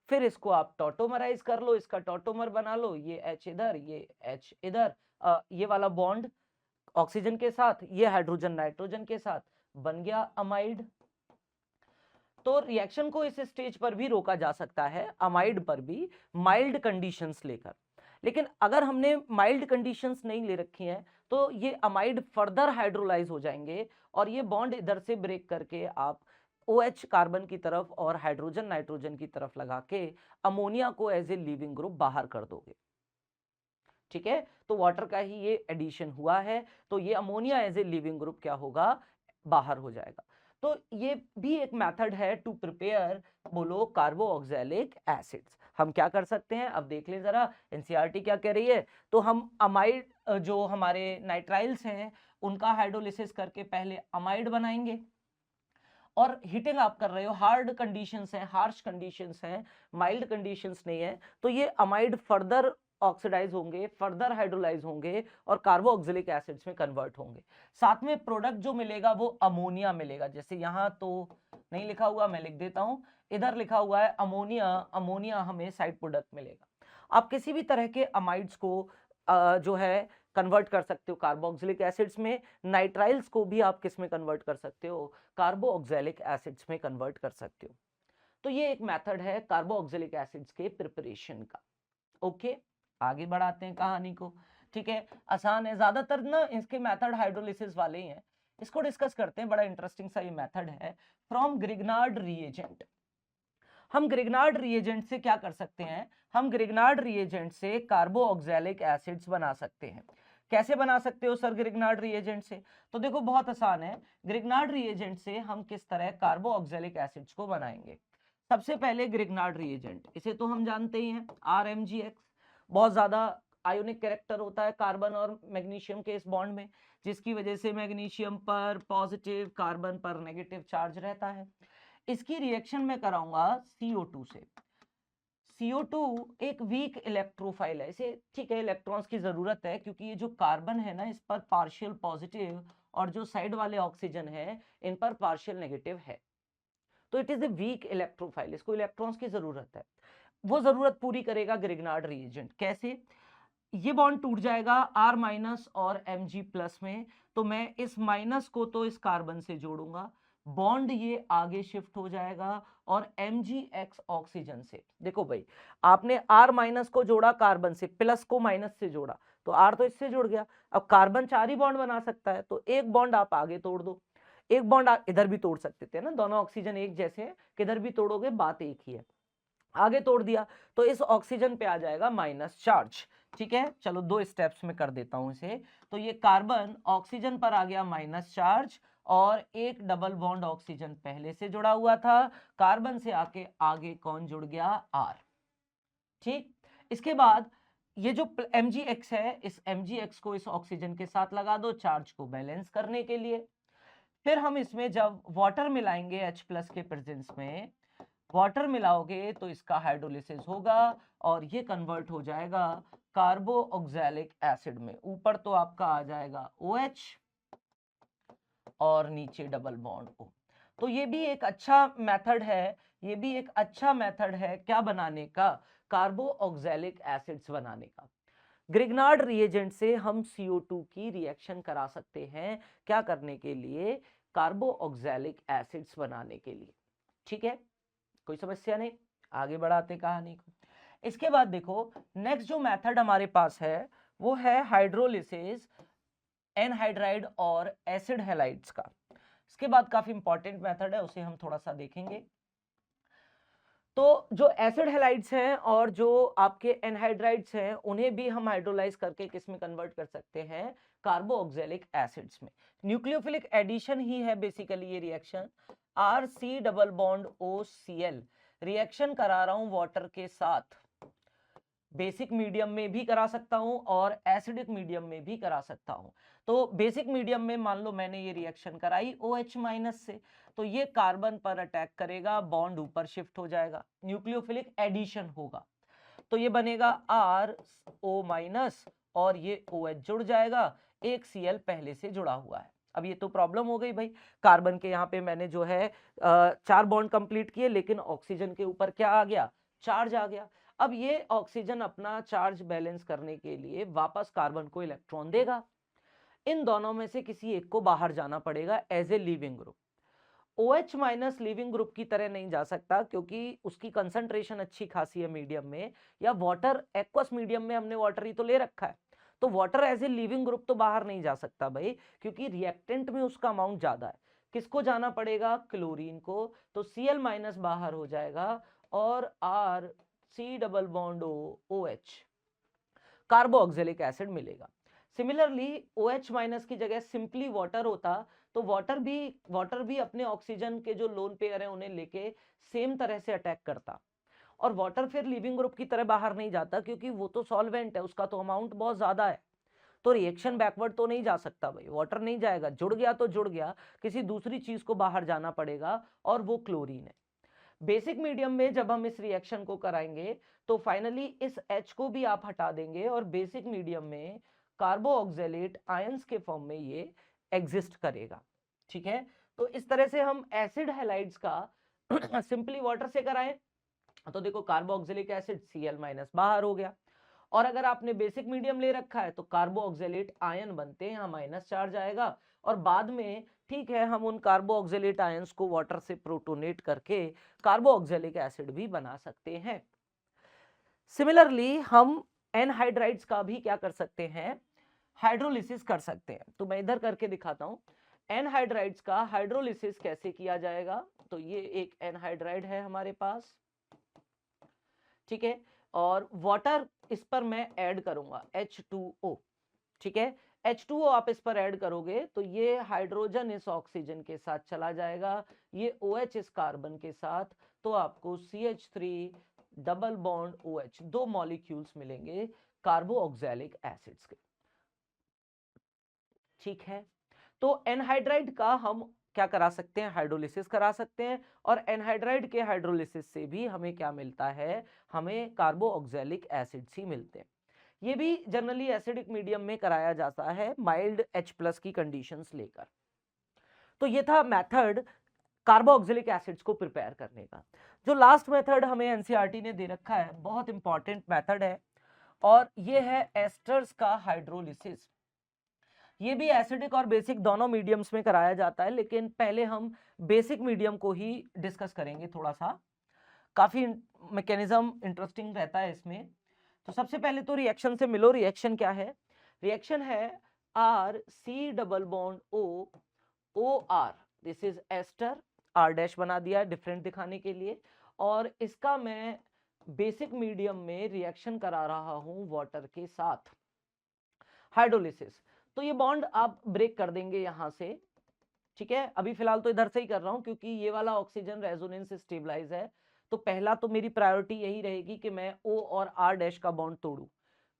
फिर इसको आप टॉटोमराइज कर लो, इसका टॉटोमर बना लो, ये H इधर, ये H इधर, ये वाला बॉन्ड ऑक्सीजन के साथ, ये हाइड्रोजन नाइट्रोजन के साथ, बन गया अमाइड। तो रिएक्शन को इस स्टेज पर भी रोका जा सकता है, अमाइड पर भी, माइल्ड कंडीशंस लेकर। लेकिन अगर हमने माइल्ड कंडीशंस नहीं ले रखी हैं तो ये अमाइड फर्दर हाइड्रोलाइज हो जाएंगे और ये बॉन्ड इधर से ब्रेक करके आप OH कार्बन की तरफ और हाइड्रोजन नाइट्रोजन की तरफ लगा के अमोनिया को एज ए लिविंग ग्रुप बाहर कर दोगे। ठीक है, तो वाटर का ही ये एडिशन हुआ है, तो ये ammonia as a living group क्या होगा, बाहर हो जाएगा। तो ये भी एक मेथड है टू प्रिपेयर बोलो कार्बोक्सिलिक एसिड्स। हम क्या कर सकते हैं, अब देख लें जरा एनसीईआरटी क्या कह रही है। तो हम अमाइड जो हमारे नाइट्राइल्स हैं उनका हाइड्रोलिसिस करके पहले अमाइड बनाएंगे, और हीटिंग आप कर रहे हो, हार्ड कंडीशंस हैं, हार्श कंडीशंस हैं, माइल्ड कंडीशंस नहीं है, तो ये अमाइड फर्दर ऑक्सीडाइज होंगे, फर्दर हाइड्रोलाइज होंगे और कार्बोक्सिलिक एसिड्स में कन्वर्ट होंगे। साथ में प्रोडक्ट जो मिलेगा वो अमोनिया मिलेगा, जैसे यहाँ तो नहीं लिखा हुआ, मैं लिख देता हूँ, इधर लिखा हुआ है अमोनिया, अमोनिया हमें साइड प्रोडक्ट मिलेगा। आप किसी भी तरह के अमाइड्स को जो है कन्वर्ट कर सकते हो कार्बोक्सिलिक एसिड्स में, नाइट्राइल्स को भी आप किस में कन्वर्ट कर सकते हो, कार्बोक्सिलिक एसिड्स में कन्वर्ट कर सकते हो। तो ये एक मेथड है कार्बोक्सिलिक एसिड्स के प्रिपरेशन का। ओके, आगे बढ़ाते हैं कहानी को। ठीक है, आसान है, ज्यादातर ना इसके मेथड हाइड्रोलिसिस वाले ही हैं। इसको डिस्कस करते हैं, बड़ा इंटरेस्टिंग सा ये मेथड है, फ्रॉम ग्रिग्नार्ड रिएजेंट। हम ग्रिग्नार्ड रिएजेंट से क्या कर सकते हैं, हम ग्रिग्नार्ड रिएजेंट से कार्बोक्सिलिक एसिड्स बना सकते हैं। कैसे बना सकते हो सर ग्रिग्नार्ड रिएजेंट से, तो देखो बहुत आसान है, ग्रिग्नार्ड रिएजेंट से हम किस तरह कार्बोक्सिलिक एसिड्स को बनाएंगे। सबसे पहले ग्रिग्नार्ड रिएजेंट, इसे तो हम जानते ही हैं, RMgX, बहुत ज्यादा आयोनिक कैरेक्टर होता है कार्बन और मैग्नीशियम के इस बॉन्ड में, जिसकी वजह से मैग्नीशियम पर पॉजिटिव, कार्बन पर नेगेटिव चार्ज रहता है। इसकी रिएक्शन में कराऊंगा CO2 से। CO2 एक वीक इलेक्ट्रोफाइल है, इसे ठीक है इलेक्ट्रॉन्स की जरूरत है क्योंकि ये जो कार्बन है ना इस पर पार्शियल पॉजिटिव और जो साइड वाले ऑक्सीजन है इन पर पार्शियल नेगेटिव है, तो it is a weak electrophile, इसको इलेक्ट्रॉन्स की जरूरत है। वो जरूरत पूरी करेगा ग्रिग्नार्ड रिएजेंट। कैसे, ये बॉन्ड टूट जाएगा R माइनस और Mg+ में, तो मैं इस माइनस को तो इस कार्बन से जोड़ूंगा, बॉन्ड ये आगे शिफ्ट हो जाएगा और Mgx ऑक्सीजन से, देखो भाई आपने R माइनस को जोड़ा कार्बन से, प्लस को माइनस से जोड़ा, तो R तो इससे जुड़ गया। अब कार्बन 4 ही बॉन्ड बना सकता है, तो एक बॉन्ड आप आगे तोड़ दो, एक बॉन्ड इधर भी तोड़ सकते थे ना, दोनों ऑक्सीजन एक जैसे हैं, किधर भी तोड़ोगे बात एक ही है। आगे तोड़ दिया तो इस ऑक्सीजन पे आ जाएगा माइनस चार्ज। ठीक है, चलो 2 स्टेप्स में कर देता हूं इसे। तो ये कार्बन ऑक्सीजन पर आ गया माइनस चार्ज और एक डबल बॉन्ड ऑक्सीजन पहले से जुड़ा हुआ था, कार्बन से आके आगे कौन जुड़ गया, R। ठीक, इसके बाद ये जो Mgx है, इस Mgx को इस ऑक्सीजन के साथ लगा दो चार्ज को बैलेंस करने के लिए। फिर हम इसमें जब वाटर मिलाएंगे H+ के प्रेजेंस में, वाटर मिलाओगे तो इसका हाइड्रोलिसिस होगा और ये कन्वर्ट हो जाएगा कार्बोक्सिलिक एसिड में। ऊपर तो आपका आ जाएगा OH और नीचे डबल बॉन्ड O। तो ये भी एक अच्छा मेथड है, ये भी एक अच्छा मेथड है क्या बनाने का, कार्बोक्सिलिक एसिड्स बनाने का। ग्रिग्नार्ड रिएजेंट से हम CO2 की रिएक्शन करा सकते हैं, क्या करने के लिए, कार्बोक्सिलिक एसिड्स बनाने के लिए। ठीक है, कोई समस्या नहीं, आगे बढ़ाते कहानी को। इसके बाद देखो नेक्स्ट जो मेथड हमारे पास है वो है हाइड्रोलिसिस एनहाइड्राइड और एसिड हैलाइड्स का। इसके बाद काफी इंपॉर्टेंट मेथड है, उसे हम थोड़ा सा देखेंगे। तो जो एसिड हैलाइड्स हैं और जो आपके एनहाइड्राइड्स हैं, उन्हें भी हम हाइड्रोलाइज करके किस में कन्वर्ट कर सकते हैं, कार्बोऑक्जेलिक एसिड्स में। न्यूक्लियोफिलिक एडिशन ही है बेसिकली ये reaction. RC double bond OCl reaction करा रहा हूं वाटर के साथ, बेसिक मीडियम में भी करा सकता हूं और एसिडिक मीडियम में भी करा सकता हूं। तो बेसिक मीडियम में मान लो मैंने ये रिएक्शन कराई OH- से, तो ये कार्बन पर अटैक करेगा, बॉन्ड ऊपर शिफ्ट हो जाएगा, न्यूक्लियोफिलिक एडिशन होगा। तो ये बनेगा RO- और ये OH जुड़ जाएगा, एक Cl पहले से जुड़ा हुआ है। अब ये तो प्रॉब्लम हो गई भाई, कार्बन के यहाँ पे मैंने जो है 4 बॉन्ड कंप्लीट किए, लेकिन ऑक्सीजन के ऊपर क्या आ गया, चार्ज आ गया। अब ये ऑक्सीजन अपना चार्ज बैलेंस करने के लिए वापस कार्बन को इलेक्ट्रॉन देगा, इन दोनों में से किसी एक को बाहर जाना पड़ेगा as a leaving group. OH- leaving group की तरह नहीं जा सकता, क्योंकि उसकी कंसंट्रेशन अच्छी खासी है मीडियम में, या वाटर एक्वस मीडियम में हमने वाटर ही तो ले रखा है, तो water as a leaving group तो बाहर नहीं जा सकता भाई, क्योंकि रिएक्टेंट में उसका अमाउंट ज्यादा है। किसको जाना पड़ेगा, क्लोरीन को, तो Cl- बाहर हो जाएगा और RC double bond OH carboxylic acid मिलेगा। सिमिलरली OH- की जगह सिंपली वाटर होता, तो वाटर भी अपने ऑक्सीजन के जो लोन पेयर हैं उन्हें लेके सेम तरह से अटैक करता, और वाटर फिर लिविंग ग्रुप की तरह बाहर नहीं जाता, क्योंकि वो तो सॉल्वेंट है, उसका तो अमाउंट बहुत ज्यादा है, तो रिएक्शन बैकवर्ड तो नहीं जा सकता भाई, वाटर नहीं जाएगा, जुड़ गया तो जुड़ गया, किसी दूसरी चीज को बाहर जाना पड़ेगा, और वो क्लोरीन है। बेसिक मीडियम में जब हम इस रिएक्शन को कराएंगे, तो फाइनली इस H को भी आप हटा देंगे, और बेसिक मीडियम में कार्बोऑक्जेलेट आयंस के फॉर्म में ये एग्जिस्ट करेगा। ठीक है, तो इस तरह से हम एसिड हैलाइड्स का सिंपली वाटर से कराएं, तो देखो कार्बोऑक्जेलिक एसिड Cl- बाहर हो गया, और अगर आपने बेसिक मीडियम ले रखा है तो कार्बोऑक्जेलेट आयन बनते हैं, यहाँ माइनस चार्ज आएगा, और बाद में ठीक है हम उन कार्बोऑक्जेलेट आयंस को वाटर से प्रोटोनेट करके कार्बोऑक्जेलिक एसिड भी बना सकते हैं। सिमिलरली हम एनहाइड्राइड्स का भी क्या कर सकते हैं, हाइड्रोलिसिस कर सकते हैं। तो मैं इधर करके दिखाता हूं एनहाइड्राइड्स का हाइड्रोलिसिस कैसे किया जाएगा। तो ये एक एनहाइड्राइड है हमारे पास, ठीक है, और वाटर इस पर मैं ऐड करूंगा H2O, ठीक है, H2O आप इस पर ऐड करोगे तो ये हाइड्रोजन इस ऑक्सीजन के साथ चला जाएगा, ये OH इस कार्बन के साथ, तो आपको CH3 double bond OH, 2 molecules मिलेंगे कार्बोऑक्जेलिक एसिड्स के। ठीक है, तो एनहाइड्राइड का हम क्या करा सकते हैं, हाइड्रोलिसिस करा सकते हैं, और एनहाइड्राइड के हाइड्रोलिसिस से भी हमें क्या मिलता है, हमें कार्बोऑक्जेलिक एसिड्स ही मिलते हैं। ये भी जनरली एसिडिक मीडियम में कराया जाता है माइल्ड H+ की कंडीशंस लेकर। तो ये था मेथड कार्बोऑक्जेलिक एसिड्स को प्रिपेयर करने का। जो लास्ट मेथड हमें एनसीईआरटी ने दे रखा है, बहुत इंपॉर्टेंट मेथड है, और ये है एस्टर्स का हाइड्रोलिसिस। ये भी एसिडिक और बेसिक दोनों मीडियम्स में कराया जाता है, लेकिन पहले हम बेसिक मीडियम को ही डिस्कस करेंगे थोड़ा सा, काफी मैकेनिज्म इंटरेस्टिंग रहता है इसमें। तो सबसे पहले तो रिएक्शन से मिलो, रिएक्शन क्या है, रिएक्शन है RC double bond OR, this is ester, R- बना दिया डिफरेंट दिखाने के लिए, और इसका मैं बेसिक मीडियम में रिएक्शन करा रहा हूं वाटर के साथ, हाइड्रोलिसिस। तो ये बॉन्ड आप ब्रेक कर देंगे यहां से, ठीक है, अभी फिलहाल तो इधर से ही कर रहा हूं क्योंकि ये वाला ऑक्सीजन रेजोनेंस स्टेबलाइज है, तो पहला तो मेरी प्रायोरिटी यही रहेगी कि मैं O और R- का बॉन्ड तोड़ूं,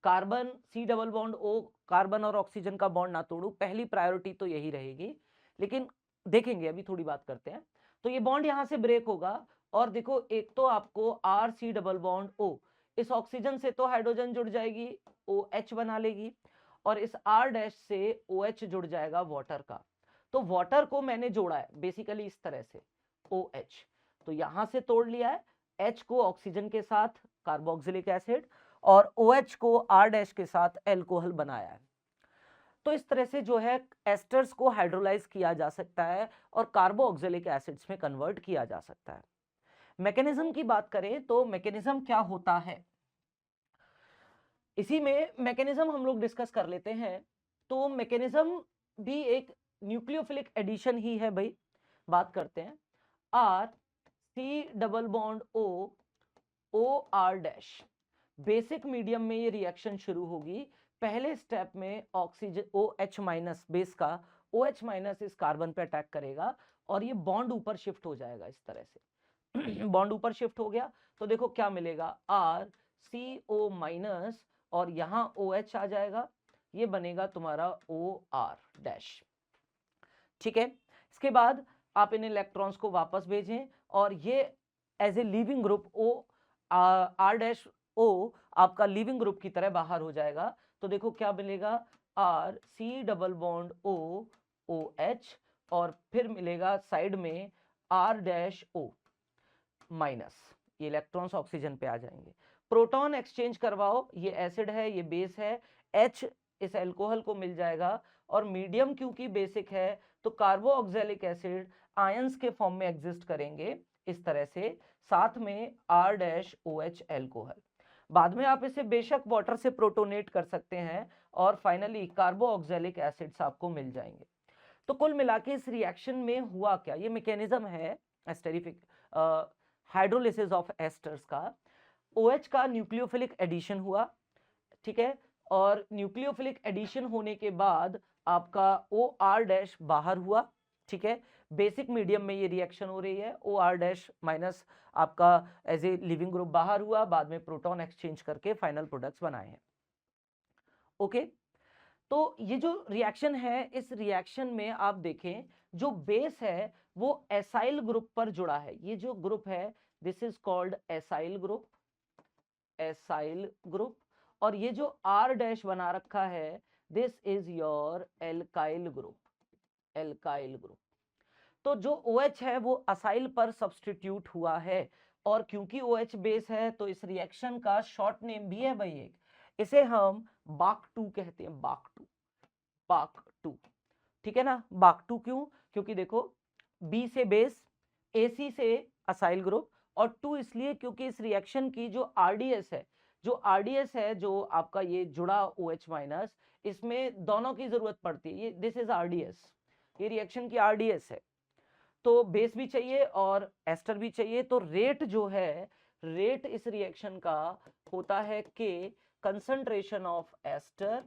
carbon C double bond O, carbon और ऑक्सीजन का बॉन्ड ना तोड़ूं, पहली प्रायोरिटी तो यही रहेगी, लेकिन देखेंगे अभी थोड़ी बात करते हैं। तो ये बॉन्ड यहां से ब्रेक होगा, और देखो एक तो आपको RC डबल बॉन्ड O, इस ऑक्सीजन से तो हाइड्रोजन जुड़ जाएगी, OH बना लेगी, और इस R- से OH जुड़ जाएगा वाटर का, तो वाटर को मैंने जोड़ा है बेसिकली इस तरह से OH, तो यहां से तोड़ लिया है, H को ऑक्सीजन के साथ कार्बोक्सिलिक एसिड, और OH को R- के साथ एल्कोहल बनाया है। तो इस तरह से जो है एस्टर्स को हाइड्रोलाइज किया जा सकता है और कार्बोक्सिलिक एसिड्स में कन्वर्ट किया जा सकता है। मैकेनिज्म की बात करें तो मैकेनिज्म क्या होता है, इसी में मैकेनिज्म हम लोग डिस्कस कर लेते हैं तो मैकेनिज्म भी एक न्यूक्लियोफिलिक एडिशन ही है भाई। बात करते हैं R C double bond O O R dash. Basic medium में ये रिएक्शन शुरू होगी। पहले स्टेप में ऑक्सीजन OH माइनस बेस का OH माइनस इस कार्बन पे अटैक करेगा और ये बॉन्ड ऊपर शिफ्ट हो जाएगा इस तरह से। बॉन्ड ऊपर शिफ्ट हो गया तो देखो क्या मिलेगा, RCO माइनस और यहां OH आ जाएगा, ये बनेगा तुम्हारा OR डैश। ठीक है, इसके बाद आप इन इलेक्ट्रॉन्स को वापस भेजें और ये as a leaving group O R dash O आपका लीविंग ग्रुप की तरह बाहर हो जाएगा। तो देखो क्या मिलेगा, R C double bond O OH और फिर मिलेगा साइड में R डैश O माइनस, ये इलेक्ट्रॉन्स ऑक्सीजन पे आ जाएंगे। प्रोटॉन एक्सचेंज करवाओ, ये एसिड है ये बेस है, H इस एल्कोहल को मिल जाएगा और मीडियम क्योंकि बेसिक है तो कार्बोऑक्जेलिक एसिड आयंस के फॉर्म में एग्जिस्ट करेंगे इस तरह से, साथ में R डैश OH एल्कोहल। बाद में आप इसे बेशक वाटर से प्रोटोनेट कर सकते हैं और फाइनली कार्बोऑक्जेलिक एसिड्स आपको मिल जाएंगे। तो कुल मिला के इस रिएक्शन में हुआ क्या, ये मैकेनिज्म है एस्टेरिफिक हाइड्रोलिसिस ऑफ एस्टर्स का। OH का न्यूक्लियोफिलिक एडिशन हुआ, ठीक है, और न्यूक्लियोफिलिक एडिशन होने के बाद आपका OR डैश बाहर हुआ, ठीक है। बेसिक मीडियम में ये रिएक्शन हो रही है, OR डैश माइनस आपका एज ए लिविंग ग्रुप बाहर हुआ, बाद में प्रोटॉन एक्सचेंज करके फाइनल प्रोडक्ट्स बनाए हैं। ओके, तो ये जो रिएक्शन है इस रिएक्शन में आप देखें जो बेस है वो एसाइल ग्रुप पर जुड़ा है। ये जो ग्रुप है this is called acyl group, acyl group. और ये जो R डैश बना रखा है this is your alkyl group, alkyl group. तो जो OH है वो असाइल पर सब्स्टिट्यूट हुआ है और क्योंकि OH बेस है तो इस रिएक्शन का शॉर्ट नेम भी है भाई एक, इसे हम BAK2 कहते हैं, BAK2, BAK2, ठीक है ना। BAK2 क्यों, क्योंकि देखो B से बेस, AC से असाइल ग्रुप और 2 इसलिए क्योंकि इस रिएक्शन की जो RDS है, जो RDS है जो आपका ये जुड़ा OH माइनस, इसमें दोनों की जरूरत पड़ती है। ये दिस इज RDS, ये रिएक्शन की RDS है, तो बेस भी चाहिए और एस्टर भी चाहिए। तो रेट जो है, रेट इस रिएक्शन का होता है K concentration of ester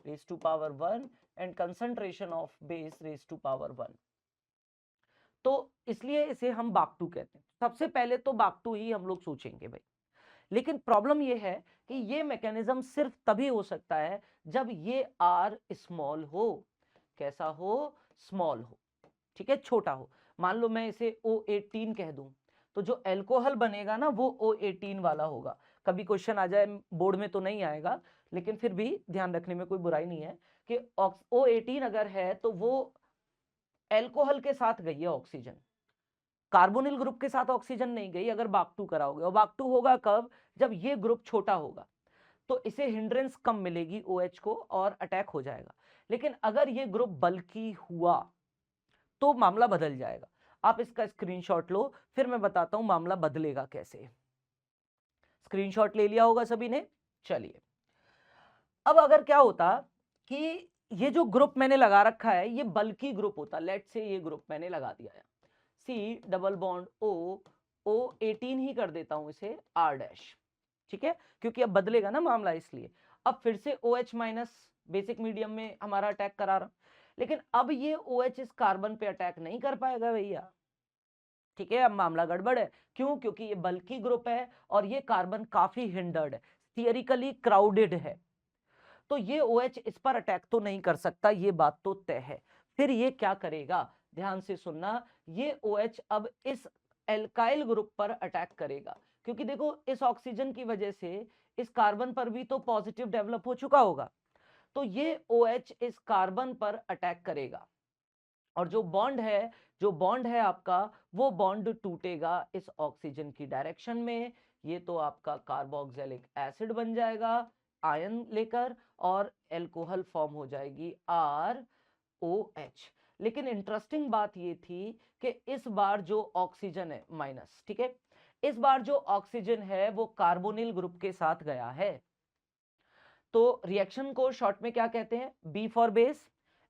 raise to power 1 and concentration of base raise to power 1। तो इसलिए इसे हम BAK2 कहते हैं। सबसे पहले तो BAK2 ही हम लोग सोचेंगे भाई, लेकिन प्रॉब्लम ये है कि ये मैकेनिज्म सिर्फ तभी हो सकता है जब ये R स्मॉल हो। कैसा हो, स्मॉल हो, ठीक है, छोटा हो। मान लो मैं इसे O18 कह दूं तो जो एल्कोहल बनेगा ना वो O18 वाला होगा। कभी क्वेश्चन आ जाए, बोर्ड में तो नहीं आएगा लेकिन फिर भी ध्यान रखने में कोई बुराई नहीं है कि O18 अगर है तो वो एल्कोहल के साथ गई है ऑक्सीजन, कार्बोनिल ग्रुप के साथ ऑक्सीजन नहीं गई अगर BAK2 कराओगे। और BAK2 होगा कब, जब ये ग्रुप छोटा होगा तो इसे हिंड्रेंस कम मिलेगी OH को और अटैक हो जाएगा। लेकिन अगर ये ग्रुप बल्की हुआ तो मामला बदल जाएगा। आप इसका स्क्रीनशॉट लो फिर मैं बताता हूं मामला बदलेगा कैसे। स्क्रीनशॉट ले लिया होगा सभी ने, चलिए। अब अगर क्या होता कि ये जो ग्रुप मैंने लगा रखा है ये बल्की ग्रुप होता, लेट से ये ग्रुप मैंने लगा दिया है C double bond O O18 ही कर देता हूं इसे R डैश, ठीक है, क्योंकि अब बदलेगा ना मामला इसलिए। अब फिर से OH माइनस बेसिक मीडियम में हमारा अटैक करा रहा, लेकिन अब ये OH इस कार्बन पे अटैक नहीं कर पाएगा भैया, ठीक है। अब मामला गड़बड़ है, क्यों, क्योंकि ये बल्की ग्रुप है और ये कार्बन काफी हिंडर्ड है, थियरिकली क्राउडेड है, तो ये OH इस पर अटैक तो नहीं कर सकता, ये बात तो तय है। फिर ये क्या करेगा, ध्यान से सुनना, ये OH अब इस एल्काइल ग्रुप पर अटैक करेगा, क्योंकि देखो इस ऑक्सीजन की वजह से इस कार्बन पर भी तो पॉजिटिव डेवलप हो चुका होगा, तो ये OH इस कार्बन पर अटैक करेगा और जो बॉन्ड है आपका वो बॉन्ड टूटेगा इस ऑक्सीजन की डायरेक्शन में। ये तो आपका कार्बोक्सिलिक एसिड बन जाएगा आयन लेकर और एल्कोहल फॉर्म हो जाएगी ROH। लेकिन इंटरेस्टिंग बात ये थी कि इस बार जो ऑक्सीजन है माइनस, ठीक है, इस बार जो ऑक्सीजन है वो कार्बोनिल ग्रुप के साथ गया है, तो रिएक्शन को शॉर्ट में क्या कहते हैं, B for base.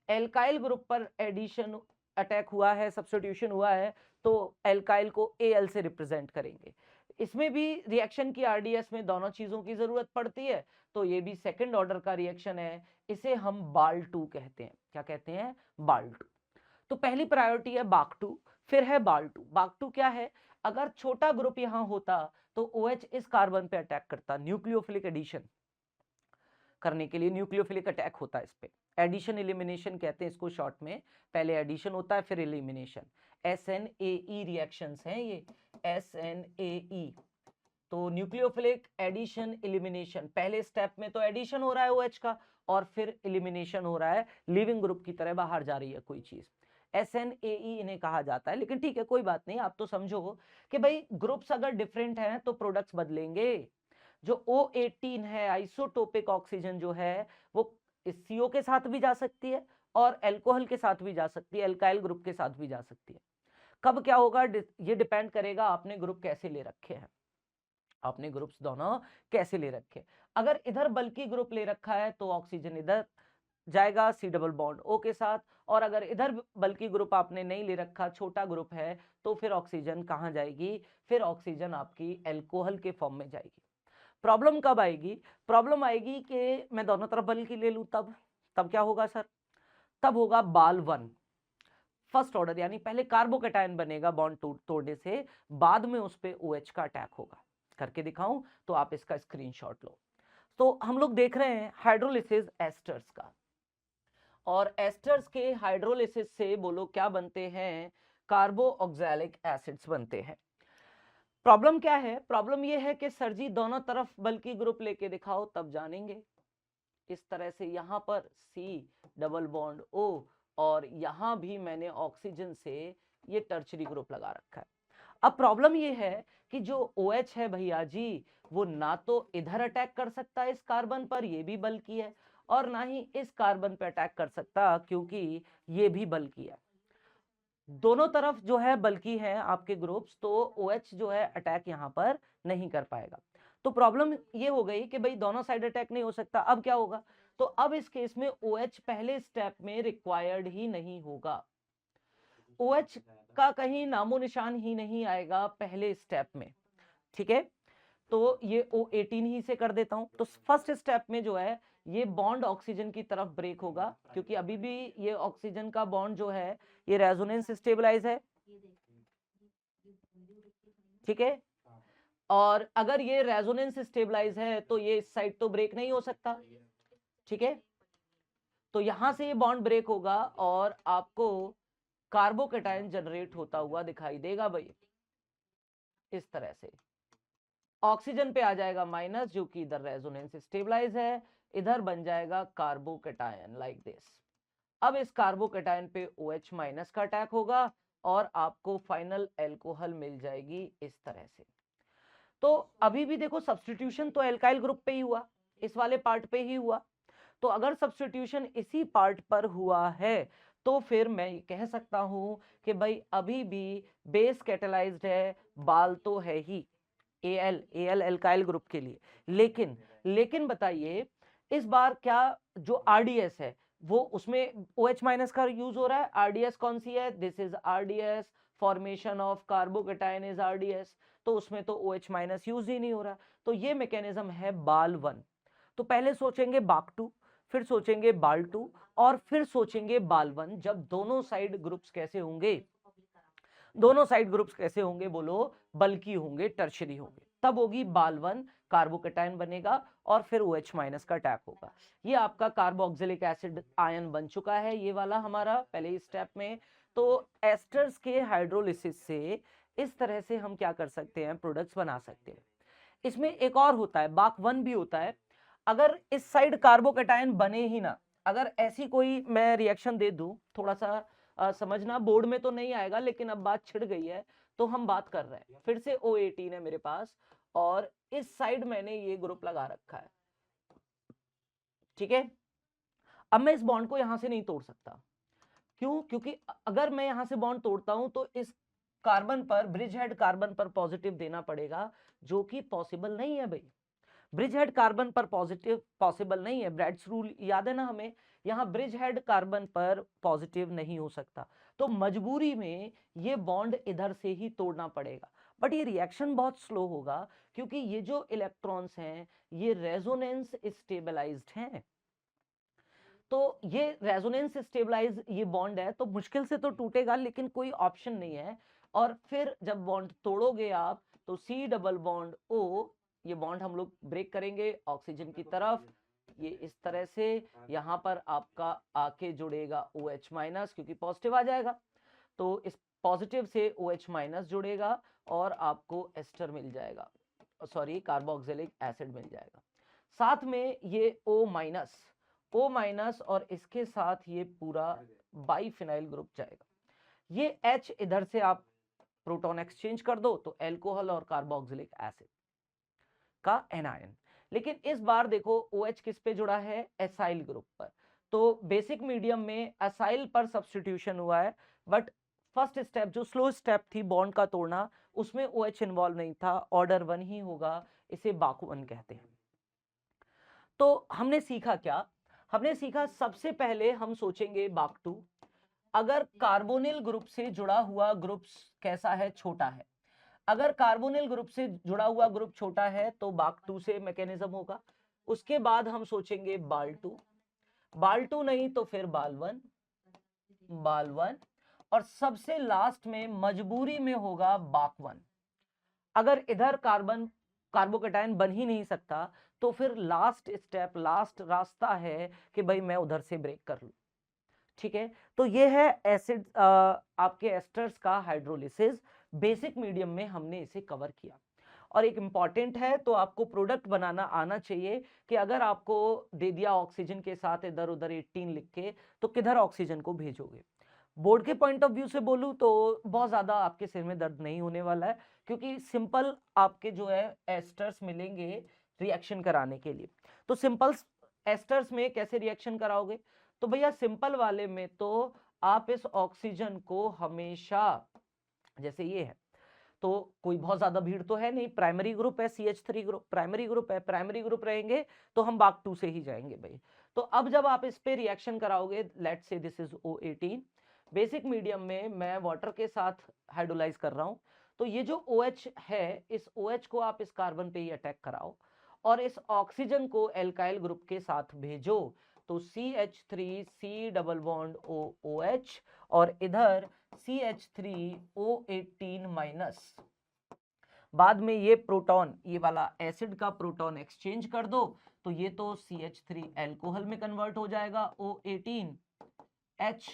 Alkyl group पर एडिशन अटैक हुआ है, सब्स्टिट्यूशन हुआ है, तो एल्काइल को Al से रिप्रेजेंट करेंगे। इसमें भी रिएक्शन की आरडीएस में दोनों चीजों की जरूरत पड़ती है, तो ये भी सेकंड ऑर्डर का रिएक्शन है, इसे हम बाल-2 कहते हैं। क्या कहते हैं, बाल-2। तो पहली प्रायोरिटी है बाक-2, फिर है बाल-2। बाक-2 क्या है, अगर छोटा ग्रुप यहां होता तो OH इस कार्बन पे अटैक करता, न्यूक्लियोफिलिक एडिशन करने के लिए न्यूक्लियोफिलिक अटैक होता है इस पे। एडिशन एलिमिनेशन कहते हैं इसको शॉर्ट में, पहले एडिशन होता है फिर एलिमिनेशन। SNAE रिएक्शंस हैं ये, SNAE। तो न्यूक्लियोफिलिक एडिशन एलिमिनेशन, पहले स्टेप में तो एडिशन हो रहा है OH का, और फिर एलिमिनेशन हो रहा है, लिविंग ग्रुप की तरह बाहर जा रही है कोई चीज। SNAE इन्हें कहा जाता है। लेकिन ठीक है, कोई बात नहीं, आप तो समझो कि भाई ग्रुप्स अगर डिफरेंट हैं तो प्रोडक्ट्स बदलेंगे। जो O18 है, आइसोटोपिक ऑक्सीजन जो है, वो इस CO के साथ भी जा सकती है और एल्कोहल के साथ भी जा सकती है, एल्काइल ग्रुप के साथ भी जा सकती है। कब क्या होगा ये डिपेंड करेगा आपने ग्रुप कैसे ले रखे हैं, आपने ग्रुप्स दोनों कैसे ले रखे। अगर इधर बल्कि ग्रुप ले रखा है तो ऑक्सीजन इधर जाएगा C डबल बॉन्ड O के साथ, और अगर इधर बल्कि ग्रुप आपने नहीं ले रखा, छोटा ग्रुप है, तो फिर ऑक्सीजन कहां जाएगी, फिर ऑक्सीजन आपकी एल्कोहल के फॉर्म में जाएगी। प्रॉब्लम कब आएगी, प्रॉब्लम आएगी कि मैं दोनों तरफ बल्कि ले लूं, तब क्या होगा सर, तब होगा बाल-1 फर्स्ट ऑर्डर, यानी पहले कार्बोकैटायन बनेगा बॉन्ड तोड़ने से, बाद में उस पे OH का अटैक होगा। करके दिखाऊं तो आप इसका स्क्रीनशॉट लो। तो हम लोग देख रहे हैं हाइड्रोलिसिस एस्टर्स का, और एस्टर्स के हाइड्रोलिसिस से बोलो क्या बनते हैं, कार्बो ऑक्सैलिक एसिड्स बनते हैं। प्रॉब्लम क्या है, प्रॉब्लम ये है कि सर जी दोनों तरफ बल्कि ग्रुप लेके दिखाओ तब जानेंगे। इस तरह से यहाँ पर C डबल बॉन्ड O, और यहाँ भी मैंने ऑक्सीजन से ये टर्चरी ग्रुप लगा रखा है। अब प्रॉब्लम ये है कि जो OH है भैया जी, वो ना तो इधर अटैक कर सकता है इस कार्बन पर, ये भी बल्कि है, और ना ही इस कार्बन पर अटैक कर सकता क्योंकि ये भी बल्कि है। दोनों तरफ जो है बल्कि है आपके ग्रुप्स, तो OH जो है अटैक यहाँ पर नहीं कर पाएगा। तो प्रॉब्लम ये हो गई कि भाई दोनों साइड अटैक नहीं हो सकता, अब क्या होगा, तो अब इस केस में OH पहले स्टेप में रिक्वायर्ड ही नहीं होगा, OH का कहीं नामो निशान ही नहीं आएगा पहले स्टेप में। ठीक है, तो ये O18 ही से कर देता हूं। तो फर्स्ट स्टेप में जो है ये बॉन्ड ऑक्सीजन की तरफ ब्रेक होगा, क्योंकि अभी भी ये ऑक्सीजन का बॉन्ड जो है ये रेजोनेंस स्टेबलाइज है। ठीक है, और अगर ये रेजोनेंस स्टेबलाइज है तो ये इस साइड तो ब्रेक नहीं हो सकता। ठीक है, तो यहां से ये बॉन्ड ब्रेक होगा और आपको कार्बोकैटायन जनरेट होता हुआ दिखाई देगा भाई, इस तरह से ऑक्सीजन पे आ जाएगा माइनस, जो कि इधर रेजोनेंस स्टेबलाइज है, इधर बन जाएगा कार्बोकैटायन लाइक दिस। अब इस कार्बोकैटायन पे OH माइनस का अटैक होगा और आपको फाइनल एल्कोहल मिल जाएगी इस तरह से। तो अभी भी देखो सब्स्टिट्यूशन तो एल्काइल ग्रुप पे ही हुआ, इस वाले पार्ट पे ही हुआ। तो अगर सब्स्टिट्यूशन इसी पार्ट पर हुआ है तो फिर मैं कह सकता हूं कि भाई अभी भी बेस कैटेलाइज्ड है, बाल तो है ही Al एल्काइल ग्रुप के लिए। लेकिन बताइए इस बार क्या जो RDS है वो उसमें OH माइनस का यूज हो रहा है, RDS कौन सी है, this is RDS, formation of carbocation is RDS, तो उसमें तो OH माइनस यूज ही नहीं हो रहा। तो ये मैकेनिज्म है बाल-1। तो पहले सोचेंगे बाक-2, फिर सोचेंगे बाल-2, और फिर सोचेंगे बाल-1। जब दोनों साइड ग्रुप्स कैसे होंगे, दोनों साइड ग्रुप्स कैसे होंगे बोलो, बल्कि होंगे, टर्शरी होंगे, तब होगी बाल-1, कार्बोकैटायन बनेगा और फिर OH माइनस का अटैक होगा। ये आपका कार्बोक्सिलिक एसिड आयन बन चुका है, ये वाला हमारा पहले स्टेप में। तो एस्टर्स के हाइड्रोलिसिस से इस तरह से हम क्या कर सकते हैं, प्रोडक्ट्स बना सकते हैं। इसमें एक और होता है, बाक-1 भी होता है। अगर इस साइड कार्बोकैटायन बने ही ना, अगर ऐसी कोई मैं रिएक्शन दे दूं, थोड़ा सा समझना, बोर्ड में तो नहीं आएगा लेकिन अब बात छिड़ गई है तो हम बात कर रहे हैं। फिर से O18 है मेरे पास और इस साइड मैंने ये ग्रुप लगा रखा है। ठीक है, अब मैं इस बॉन्ड को यहां से नहीं तोड़ सकता, क्यों, क्योंकि अगर मैं यहां से बॉन्ड तोड़ता हूं तो इस कार्बन पर, ब्रिज हेड कार्बन पर पॉजिटिव देना पड़ेगा, जो कि पॉसिबल नहीं है भाई। ब्रिज हेड कार्बन पर पॉजिटिव पॉसिबल नहीं है, ब्रैड्स रूल याद है ना हमें, यहाँ ब्रिज हेड कार्बन पर पॉजिटिव नहीं हो सकता, तो मजबूरी में ये बॉन्ड इधर से ही तोड़ना पड़ेगा। बट ये रिएक्शन बहुत स्लो होगा क्योंकि ये जो इलेक्ट्रॉन्स हैं ये रेजोनेंस स्टेबलाइज्ड हैं, तो ये रेजोनेंस स्टेबलाइज ये बॉन्ड है, तो मुश्किल से तो टूटेगा लेकिन कोई ऑप्शन नहीं है। और फिर जब बॉन्ड तोड़ोगे आप तो सी डबल बॉन्ड ओ, ये बॉन्ड हम लोग ब्रेक करेंगे ऑक्सीजन की तरफ, ये इस तरह से यहाँ पर आपका आके जुड़ेगा OH माइनस क्योंकि पॉजिटिव आ जाएगा, तो इस पॉजिटिव से OH माइनस जुड़ेगा और आपको एस्टर मिल जाएगा, सॉरी कार्बोक्सिलिक एसिड मिल जाएगा। साथ में ये O माइनस और इसके साथ ये पूरा बाइफिनाइल ग्रुप जाएगा। ये H इधर से आप प्रोटॉन एक्सचेंज कर दो तो अल्कोहल और कार्बोक्सिलिक एसिड का एनायन। लेकिन इस बार देखो OH किस पे जुड़ा है, एसाइल ग्रुप पर, तो बेसिक मीडियम में एसाइल पर सब्स्टिट्यूशन हुआ है, बट फर्स्ट स्टेप जो स्लो स्टेप थी बॉन्ड का तोड़ना उसमें OH इन्वॉल्व नहीं था, ऑर्डर 1 ही होगा, इसे बाकू-1 कहते हैं। तो हमने सीखा क्या, हमने सीखा सबसे पहले हम सोचेंगे बाक2, अगर कार्बोनिल ग्रुप से जुड़ा हुआ ग्रुप कैसा है, छोटा है, अगर कार्बोनिल ग्रुप से जुड़ा हुआ ग्रुप छोटा है तो बाक2 से मैकेनिज्म होगा। उसके बाद हम सोचेंगे बाल2 नहीं तो फिर बाल1 और सबसे लास्ट में मजबूरी में होगा बाक1। अगर इधर कार्बोकेटायन बन ही नहीं सकता तो फिर लास्ट स्टेप, लास्ट रास्ता है कि भाई मैं उधर से ब्रेक कर लूं। ठीक है, तो ये है एसिड आपके एस्टर्स का हाइड्रोलिसिस, बेसिक मीडियम में हमने इसे कवर किया। और एक इंपॉर्टेंट है, तो आपको प्रोडक्ट बनाना आना चाहिए कि अगर आपको दे दिया ऑक्सीजन के साथ इधर उधर 18 लिख के, तो किधर ऑक्सीजन को भेजोगे। बोर्ड के पॉइंट ऑफ व्यू से बोलूं तो बहुत ज्यादा आपके सिर में दर्द नहीं होने वाला है, क्योंकि सिंपल आपके जो है एस्टर्स मिलेंगे रिएक्शन कराने के लिए। तो सिंपल एस्टर्स में कैसे रिएक्शन कराओगे, तो भैया सिंपल वाले में तो आप इस ऑक्सीजन को हमेशा, जैसे ये है तो कोई बहुत ज्यादा भीड़ तो है नहीं, प्राइमरी ग्रुप है CH3 ग्रुप, प्राइमरी ग्रुप है, प्राइमरी ग्रुप रहेंगे तो हम बाक2 से ही जाएंगे भाई। तो अब जब आप इस पे रिएक्शन कराओगे, let's say this is O18, basic medium में मैं वाटर के साथ हाइड्रोलाइज कर रहा हूं, तो ये जो OH है इस OH को आप इस कार्बन पे ही अटैक कराओ और इस ऑक्सीजन को एल्काइल ग्रुप के साथ भेजो, तो CH3 C double bond OH और इधर CH3O18 माइनस, बाद में ये प्रोटॉन, ये वाला एसिड का प्रोटॉन एक्सचेंज कर दो तो ये तो CH3 अल्कोहल में कन्वर्ट हो जाएगा O18H,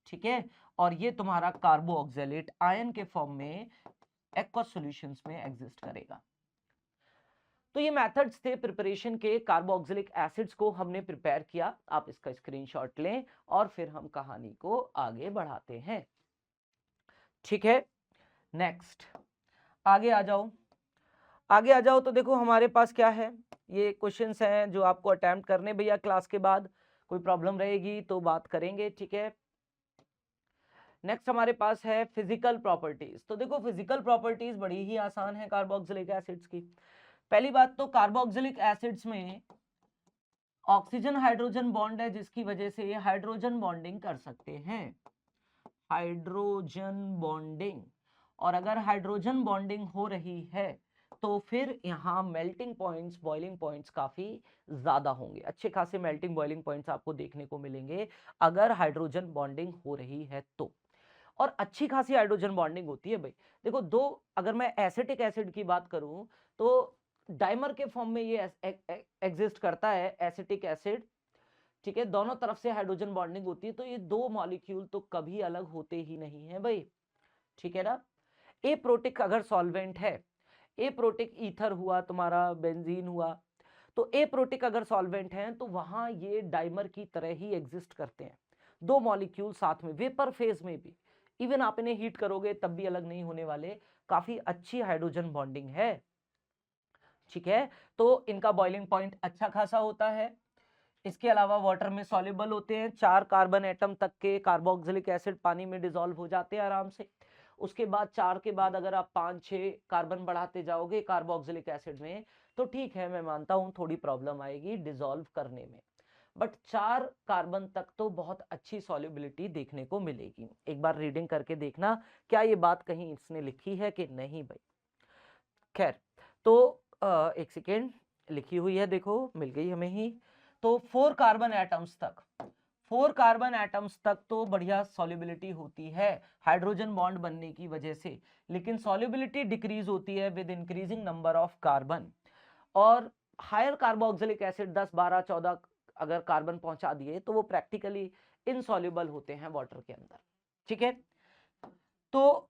ठीक है, और ये तुम्हारा कार्बोऑक्सिलेट आयन के फॉर्म में एक्वस सॉल्यूशंस में एग्जिस्ट करेगा। तो ये मेथड्स थे प्रिपरेशन के, कार्बोक्सिलिक एसिड्स को हमने प्रिपेयर किया, आप इसका स्क्रीनशॉट लें और फिर हम कहानी को आगे बढ़ाते हैं। ठीक है, नेक्स्ट आगे आ जाओ, आगे आ जाओ। तो देखो हमारे पास क्या है, ये क्वेश्चंस हैं जो आपको अटेम्प्ट करने भैया क्लास के बाद, कोई प्रॉब्लम रहेगी तो बात करेंगे। ठीक है, नेक्स्ट हमारे पास है फिजिकल प्रॉपर्टीज। तो देखो फिजिकल प्रॉपर्टीज बड़ी ही आसान है कार्बोक्सिलिक एसिड्स की। पहली बात तो कार्बोक्सिलिक एसिड्स में ऑक्सीजन हाइड्रोजन बॉन्ड है जिसकी वजह से ये हाइड्रोजन बॉन्डिंग कर सकते हैं, हाइड्रोजन बॉन्डिंग। और अगर हाइड्रोजन बॉन्डिंग हो रही है तो फिर यहाँ मेल्टिंग पॉइंट्स, बॉइलिंग पॉइंट्स काफी ज्यादा होंगे, अच्छे खासे मेल्टिंग बॉइलिंग पॉइंट्स आपको देखने को मिलेंगे अगर हाइड्रोजन बॉन्डिंग हो रही है तो। और अच्छी खासी हाइड्रोजन बॉन्डिंग होती है भाई। देखो दो, अगर मैं एसिटिक एसिड की बात करूं तो डाइमर के फॉर्म में ये एग्जिस्ट करता है एसिटिक एसिड, ठीक है, दोनों तरफ से हाइड्रोजन बॉन्डिंग होती है, तो ये दो मॉलिक्यूल तो कभी अलग होते ही नहीं है भाई, ठीक है ना। ए प्रोटिक अगर सॉल्वेंट है, ए प्रोटिक ईथर हुआ, तुम्हारा बेंजीन हुआ, तो ए प्रोटिक अगर सॉल्वेंट है तो वहां ये डाइमर की तरह ही एग्जिस्ट करते हैं, दो मॉलिक्यूल साथ में, वेपर फेज में भी इवन आप इन्हें हीट करोगे तब भी अलग नहीं होने वाले, काफी अच्छी हाइड्रोजन बॉन्डिंग है, ठीक है। तो इनका बॉइलिंग पॉइंट अच्छा खासा होता है। इसके अलावा वाटर में सॉल्युबल होते हैं, 4 कार्बन एटम तक के कार्बोक्सिलिक एसिड पानी में डिसॉल्व हो जाते हैं आराम से। उसके बाद 4 के बाद अगर आप 5-6 कार्बन बढ़ाते जाओगे कार्बोक्सिलिक एसिड में तो ठीक है, मैं मानता हूं थोड़ी प्रॉब्लम आएगी डिसॉल्व करने में, बट 4 कार्बन तक तो बहुत अच्छी सॉल्युबिलिटी देखने को मिलेगी। एक बार रीडिंग करके देखना क्या ये बात कहीं इसने लिखी है कि नहीं भाई। खैर, तो एक सेकेंड, लिखी हुई है, देखो मिल गई हमें ही। तो 4 कार्बन एटम्स तक, 4 कार्बन एटम्स तक तो बढ़िया सॉल्युबिलिटी होती है हाइड्रोजन बॉन्ड बनने की वजह से, लेकिन सॉल्युबिलिटी डिक्रीज होती है with increasing number of carbon. और हायर कार्बोक्सिलिक एसिड 10, 12, 14 अगर कार्बन पहुंचा दिए तो वो प्रैक्टिकली इनसॉल्युबल होते हैं वाटर के अंदर। ठीक है, तो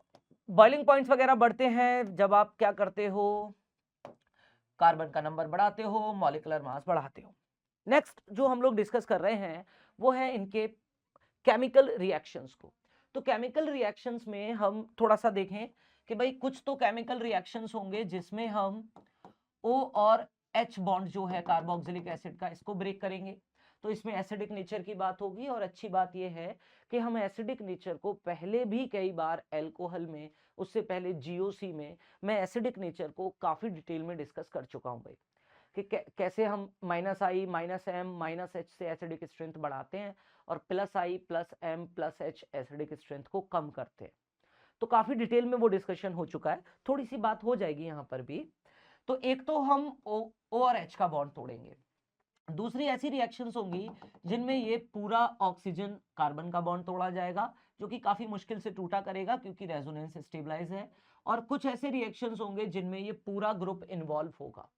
बॉइलिंग पॉइंट्स वगैरह बढ़ते हैं जब आप क्या करते हो, कार्बन का नंबर बढ़ाते हो, मॉलिक्यूलर मास बढ़ाते हो। नेक्स्ट जो हम लोग डिस्कस कर रहे हैं वो है इनके केमिकल रिएक्शंस को। तो केमिकल रिएक्शंस में हम थोड़ा सा देखें कि भाई कुछ तो केमिकल रिएक्शंस होंगे जिसमें हम O और H बॉन्ड जो है कार्बोक्सिलिक एसिड का, इसको ब्रेक करेंगे, तो इसमें एसिडिक नेचर की बात होगी। और अच्छी बात यह है कि हम एसिडिक नेचर को पहले भी कई बार एल्कोहल में, उससे पहले GOC में मैं एसिडिक नेचर को काफी डिटेल में डिस्कस कर चुका हूं भाई, कि कैसे हम -I -M -H से एसिडिक स्ट्रेंथ बढ़ाते हैं और +I +M +H acidic strength को कम करते हैं। तो काफी डिटेल में वो डिस्कशन हो चुका है, थोड़ी सी बात हो जाएगी यहाँ पर भी। तो एक तो हम O और H का बॉन्ड तोड़ेंगे, दूसरी ऐसी रिएक्शंस होंगी जिनमें ये पूरा ऑक्सीजन कार्बन का बॉन्ड तोड़ा जाएगा, जो कि काफी मुश्किल से टूटा करेगा क्योंकि रेजोनेंस स्टेबलाइज है। और कुछ ऐसे रिएक्शंस होंगे जिनमें ये पूरा ग्रुप इन्वॉल्व होगा।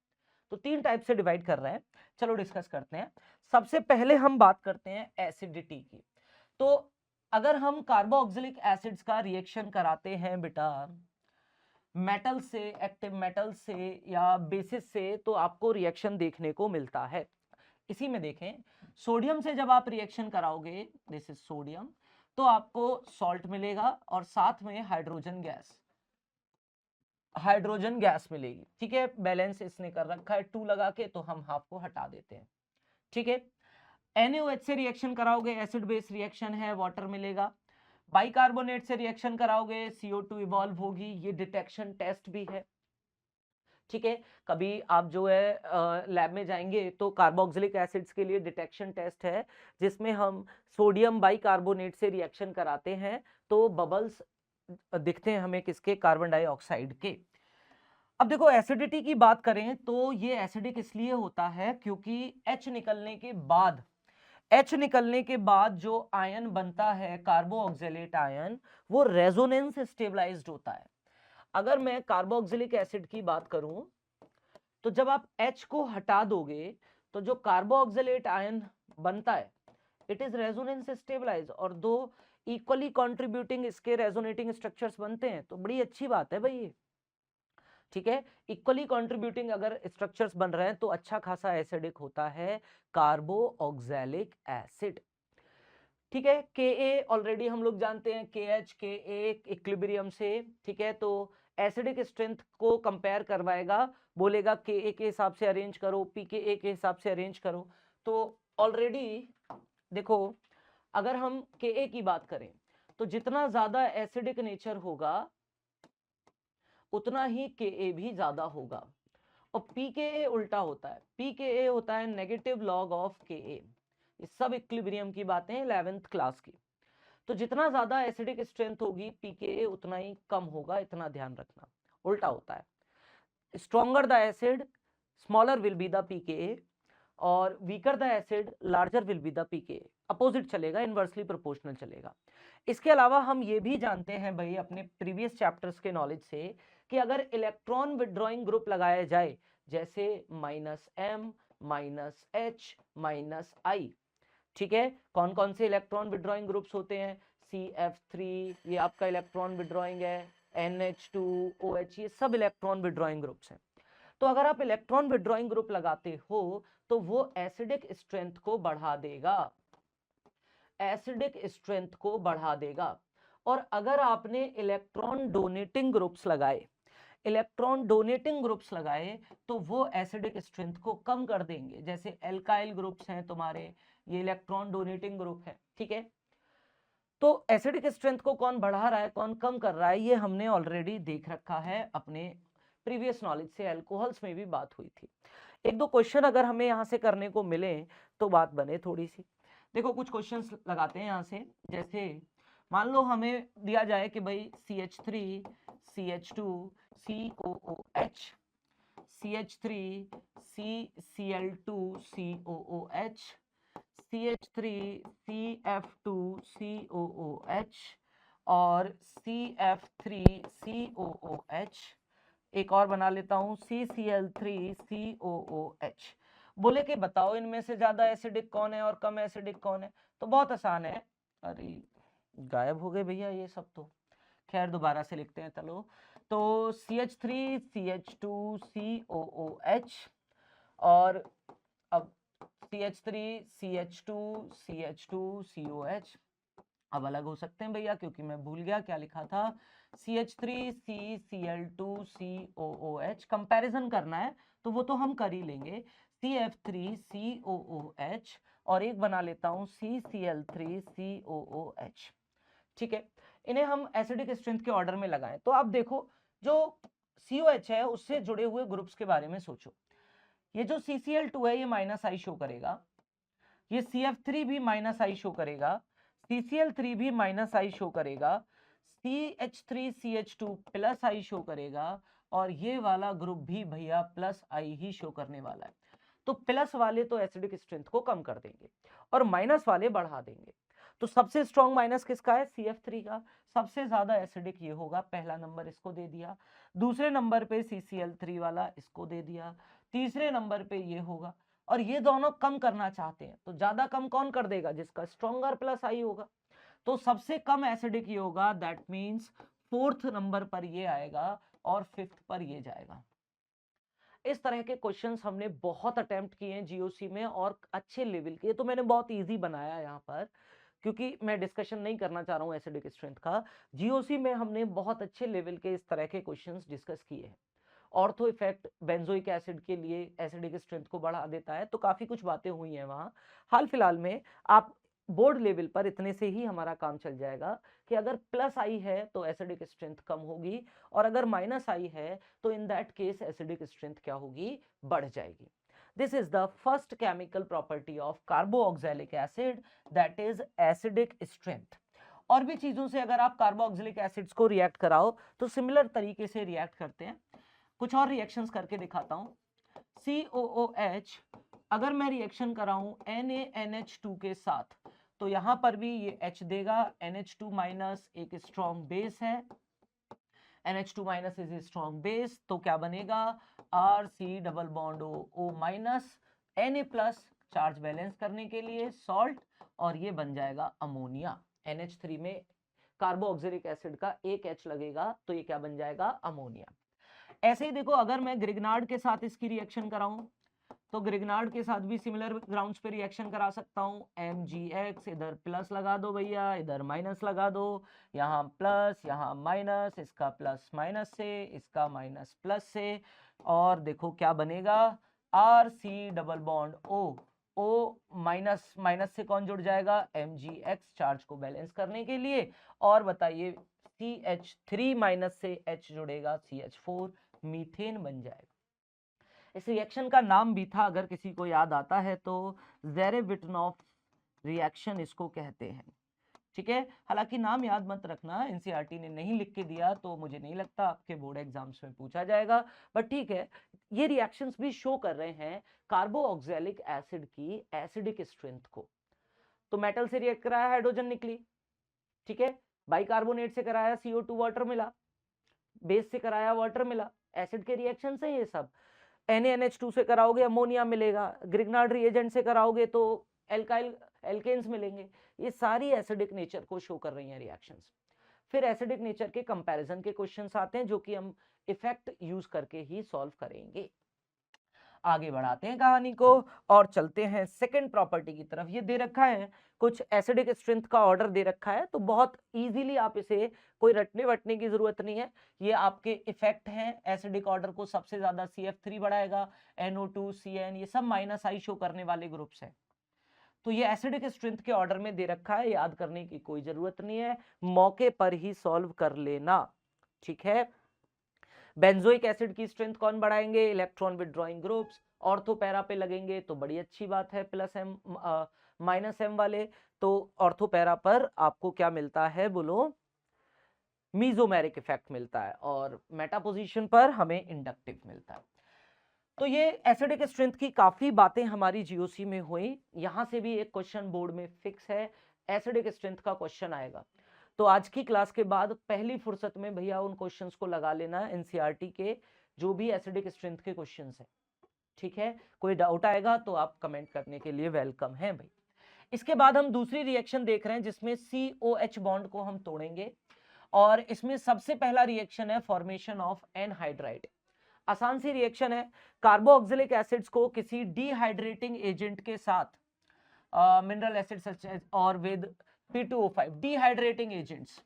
तो 3 टाइप से डिवाइड कर रहे हैं, चलो डिस्कस करते हैं। सबसे पहले हम बात करते हैं एसिडिटी की। तो अगर हम कार्बोक्सिलिक एसिड्स का रिएक्शन कराते हैं बेटा मेटल से, एक्टिव मेटल से या बेसिस से, तो आपको रिएक्शन देखने को मिलता है। इसी में देखें, सोडियम से जब आप रिएक्शन कराओगे, दिस इज सोडियम, तो आपको सॉल्ट मिलेगा और साथ में हाइड्रोजन गैस मिलेगी। ठीक है, बैलेंस इसने कर रखा है 2 लगा के, तो हम हाफ को हटा देते हैं। ठीक है, NaOH से रिएक्शन कराओगे, एसिड बेस रिएक्शन है, वाटर मिलेगा। बाइकार्बोनेट से रिएक्शन कराओगे, CO2 इवॉल्व होगी, ये डिटेक्शन टेस्ट भी है। ठीक है, कभी आप जो है लैब में जाएंगे तो कार्बोक्सिलिक एसिड्स के लिए डिटेक्शन टेस्ट है, जिसमें हम सोडियम बाइकार्बोनेट से रिएक्शन कराते हैं तो बबल्स दिखते हैं हमें, किसके, कार्बन डाइऑक्साइड के। अब देखो एसिडिटी की बात करें तो ये एसिडिक इसलिए होता है क्योंकि H निकलने के बाद जो आयन बनता है कार्बोक्सिलेट आयन, वो रेजोनेंस स्टेबलाइज्ड होता है। अगर मैं कार्बोक्सिलिक एसिड की बात करूं तो जब आप H को हटा दोगे तो जो कार्बोक्सिलेट आयन बनता है इट इज रेजोनेंस स्टेबलाइज, और दो इक्वली कंट्रीब्यूटिंग इसके रेजोनेटिंग स्ट्रक्चर्स बनते हैं, तो बड़ी अच्छी बात है भाई ये। ठीक है, इक्वली कंट्रीब्यूटिंग अगर स्ट्रक्चर्स बन रहे हैं तो अच्छा खासा एसिडिक होता है कार्बोक्सिलिक एसिड। ठीक है, Ka ऑलरेडी हम लोग जानते हैं, KH Ka इक्विलिब्रियम से। ठीक है, तो एसिडिक स्ट्रेंथ को कंपेयर करवाएगा, बोलेगा Ka के हिसाब से अरेंज करो, pKa के हिसाब से अरेंज करो। तो ऑलरेडी देखो, अगर हम Ka की बात करें तो जितना ज्यादा एसिडिक नेचर होगा उतना ही Ka भी ज्यादा होगा, और pKa उल्टा होता है, pKa होता है नेगेटिव लॉग ऑफ Ka। ये सब इक्विलिब्रियम की बातें 11th क्लास की। तो जितना ज्यादा एसिडिक स्ट्रेंथ होगी pKa उतना ही कम होगा, इतना ध्यान रखना, उल्टा होता है। Stronger the acid smaller will be the pKa, और weaker the acid larger will be the pKa। Opposite चलेगा, इनवर्सली प्रोपोर्शनल चलेगा। इसके अलावा हम ये भी जानते हैं भाई अपने प्रीवियस चैप्टर्स के नॉलेज से कि अगर इलेक्ट्रॉन विड्रॉइंग ग्रुप लगाया जाए, जैसे -M -H -I, ठीक है, कौन कौन से इलेक्ट्रॉन विड्रॉइंग ग्रुप्स होते हैं, CF3 ये आपका इलेक्ट्रॉन विड्रॉइंग है, NH2OH ये सब इलेक्ट्रॉन विड्रॉइंग ग्रुप्स हैं। तो अगर आप इलेक्ट्रॉन विड्रॉइंग ग्रुप लगाते हो तो वो एसिडिक स्ट्रेंथ को बढ़ा देगा, एसिडिक स्ट्रेंथ को बढ़ा देगा। और अगर आपने इलेक्ट्रॉन डोनेटिंग ग्रुप्स लगाए तो वो एसिडिक स्ट्रेंथ को कम कर देंगे, जैसे एल्काइल ग्रुप्स हैं तुम्हारे, ये इलेक्ट्रॉन डोनेटिंग ग्रुप है। ठीक है, तो एसिडिक स्ट्रेंथ को कौन बढ़ा रहा है कौन कम कर रहा है ये हमने ऑलरेडी देख रखा है अपने प्रीवियस नॉलेज से, अल्कोहल्स में भी बात हुई थी। एक दो क्वेश्चन अगर हमें यहाँ से करने को मिले तो बात बने थोड़ी सी। देखो कुछ क्वेश्चंस लगाते हैं यहाँ से, जैसे मान लो हमें दिया जाए कि भाई CH3 CH2 COOH CH3 CCl2 COOH CH3 CF2 COOH और CF3 COOH, एक और बना लेता हूं CCl3 COOH। बोले कि बताओ इनमें से ज्यादा एसिडिक कौन है और कम एसिडिक कौन है, तो बहुत आसान है। अरे गायब हो गए भैया ये सब, तो खैर दोबारा से लिखते हैं चलो। तो CH3 CH2 COOH और अब CH3 CH2 CH2 COH, अब अलग हो सकते हैं भैया क्योंकि मैं भूल गया क्या लिखा था। CH3 CCl2 COOH कंपैरिजन करना है तो वो तो हम कर ही लेंगे। CF3 COOH और एक बना लेता हूं CCl3 COOH। ठीक है, इन्हें हम एसिडिक स्ट्रेंथ के ऑर्डर में लगाएं तो आप देखो जो COH है उससे जुड़े हुए ग्रुप्स के बारे में सोचो। ये जो CCl2 है ये -I शो करेगा, ये CF3 भी -I शो करेगा, CCl3 भी -I शो करेगा, CH3 CH2 +I शो करेगा और ये वाला ग्रुप भी भैया +I ही शो करने वाला है। तो प्लस वाले तो एसिडिक स्ट्रेंथ को कम कर देंगे और माइनस वाले बढ़ा देंगे। तो सबसे स्ट्रॉन्ग माइनस किसका है? CF3 का। सबसे ज्यादा एसिडिक ये होगा, पहला नंबर इसको दे दिया। दूसरे नंबर पे CCl3 वाला, इसको दे दिया। तीसरे नंबर पे ये होगा और ये दोनों कम करना चाहते हैं तो ज्यादा कम कौन कर देगा? जिसका स्ट्रॉन्गर +I होगा। तो सबसे कम एसिडिक ये होगा, दैट मीन्स फोर्थ नंबर पर ये आएगा और फिफ्थ पर ये जाएगा। इस तरह के क्वेश्चंस हमने बहुत अटेम्प्ट किए हैं जीओसी में और अच्छे लेवल के। तो मैंने बहुत इजी बनाया यहाँ पर क्योंकि मैं डिस्कशन नहीं करना चाह रहा हूँ एसिडिक स्ट्रेंथ का। जीओसी में हमने बहुत अच्छे लेवल के इस तरह के क्वेश्चंस डिस्कस किए हैं। ऑर्थो इफेक्ट बेंजोइक एसिड के लिए एसिडिक स्ट्रेंथ को बढ़ा देता है, तो काफी कुछ बातें हुई हैं वहां। हाल फिलहाल में आप बोर्ड लेवल पर इतने से ही हमारा काम चल जाएगा कि अगर +I है तो एसिडिक स्ट्रेंथ कम होगी और अगर -I है तो in that case acidic strength क्या होगी? बढ़ जाएगी। This is the first chemical property of carboxylic acid, that is acidic strength. और भी चीजों से अगर आप कार्बोऑक्सैलिक एसिड्स को रिएक्ट कराओ तो सिमिलर तरीके से रिएक्ट करते हैं। कुछ और रिएक्शंस करके दिखाता हूं। COOH अगर मैं रिएक्शन कराऊं NaNH2 के साथ तो यहां पर भी ये H देगा। NH2- एक स्ट्रॉन्ग बेस है, NH2- is a strong base, तो क्या बनेगा? RC double bond O- Na+ charge balance करने के लिए सॉल्ट और ये बन जाएगा अमोनिया। NH3 में कार्बोऑक्सिलिक एसिड का एक H लगेगा तो ये क्या बन जाएगा? अमोनिया। ऐसे ही देखो अगर मैं ग्रिग्नार्ड के साथ इसकी रिएक्शन कराऊं तो ग्रिग्नार्ड के साथ भी सिमिलर ग्राउंड्स पे रिएक्शन करा सकता हूं। MgX इधर प्लस लगा दो भैया, इधर माइनस लगा दो, यहाँ प्लस यहाँ माइनस, इसका प्लस माइनस से, इसका माइनस प्लस से, और देखो क्या बनेगा? RC double bond O minus minus से कौन जुड़ जाएगा? MgX चार्ज को बैलेंस करने के लिए। और बताइए CH3- से H जुड़ेगा, CH4 मीथेन बन जाएगा। इस रिएक्शन का नाम भी था, अगर किसी को याद आता है तो ज़ेरेविटनॉफ रिएक्शन इसको कहते हैं। ठीक है, हालांकि नाम याद मत रखना, एनसीईआरटी ने नहीं लिख के दिया तो मुझे नहीं लगता आपके बोर्ड एग्जाम्स में पूछा जाएगा, बट ठीक है। ये रिएक्शंस भी शो कर रहे हैं कार्बोऑक्सैलिक एसिड की एसिडिक स्ट्रेंथ को। तो मेटल से रिएक्ट कराया, हाइड्रोजन निकली। ठीक है, बाइकार्बोनेट से कराया, CO2 वाटर मिला। बेस से कराया, वाटर मिला। एसिड के रिएक्शन है ये सब। NaNH2 से कराओगे अमोनिया मिलेगा, ग्रिग्नार्ड रिएजेंट से कराओगे तो एल्काइल एल्केन्स मिलेंगे। ये सारी एसिडिक नेचर को शो कर रही हैं रिएक्शंस। फिर एसिडिक नेचर के कंपैरिजन के क्वेश्चंस आते हैं जो कि हम इफेक्ट यूज करके ही सॉल्व करेंगे। आगे बढ़ाते हैं कहानी को और चलते हैं सेकंड प्रॉपर्टी की तरफ। ये दे रखा है कुछ एसिडिक स्ट्रेंथ का ऑर्डर दे रखा है, तो बहुत इजीली आप इसे कोई रटने वटने की जरूरत नहीं है। ये आपके इफेक्ट हैं। एसिडिक ऑर्डर को सबसे ज्यादा CF3 बढ़ाएगा, NO2 CN ये सब -I शो करने वाले ग्रुप्स हैं। तो ये एसिडिक स्ट्रेंथ के ऑर्डर में दे रखा है, याद करने की कोई जरूरत नहीं है, मौके पर ही सॉल्व कर लेना, ठीक है। बेंजोइक एसिड की स्ट्रेंथ कौन बढ़ाएंगे, electron withdrawing groups, ortho para पे लगेंगे तो बड़ी अच्छी बात है, प्लस एम माइनस एम वाले, तो ऑर्थो पैरा पर आपको क्या मिलता है बोलो, मीजोमेरिक इफेक्ट मिलता है, और मेटा पोजीशन पर हमें इंडक्टिव मिलता है। तो ये एसिडिक स्ट्रेंथ की काफी बातें हमारी जीओसी में हुई, यहां से भी एक क्वेश्चन बोर्ड में फिक्स है, एसिडिक स्ट्रेंथ का क्वेश्चन आएगा। तो आज की क्लास के बाद पहली फुर्सत में भैया उन क्वेश्चंस को लगा लेना एनसीईआरटी के जो भी एसिडिक स्ट्रेंथ के क्वेश्चंस हैं, ठीक है। कोई डाउट आएगा तो आप कमेंट करने के लिए वेलकम है भाई। इसके बाद हम दूसरी रिएक्शन देख रहे हैं जिसमें COH बॉन्ड को हम तोड़ेंगे, और इसमें सबसे पहला रिएक्शन है फॉर्मेशन ऑफ एनहाइड्राइड। आसान सी रिएक्शन है, कार्बोक्सिलिक एसिड्स को किसी डिहाइड्रेटिंग एजेंट के साथ मिनरल एसिड और विद P2O5 डिहाइड्रेटिंग एजेंट्स,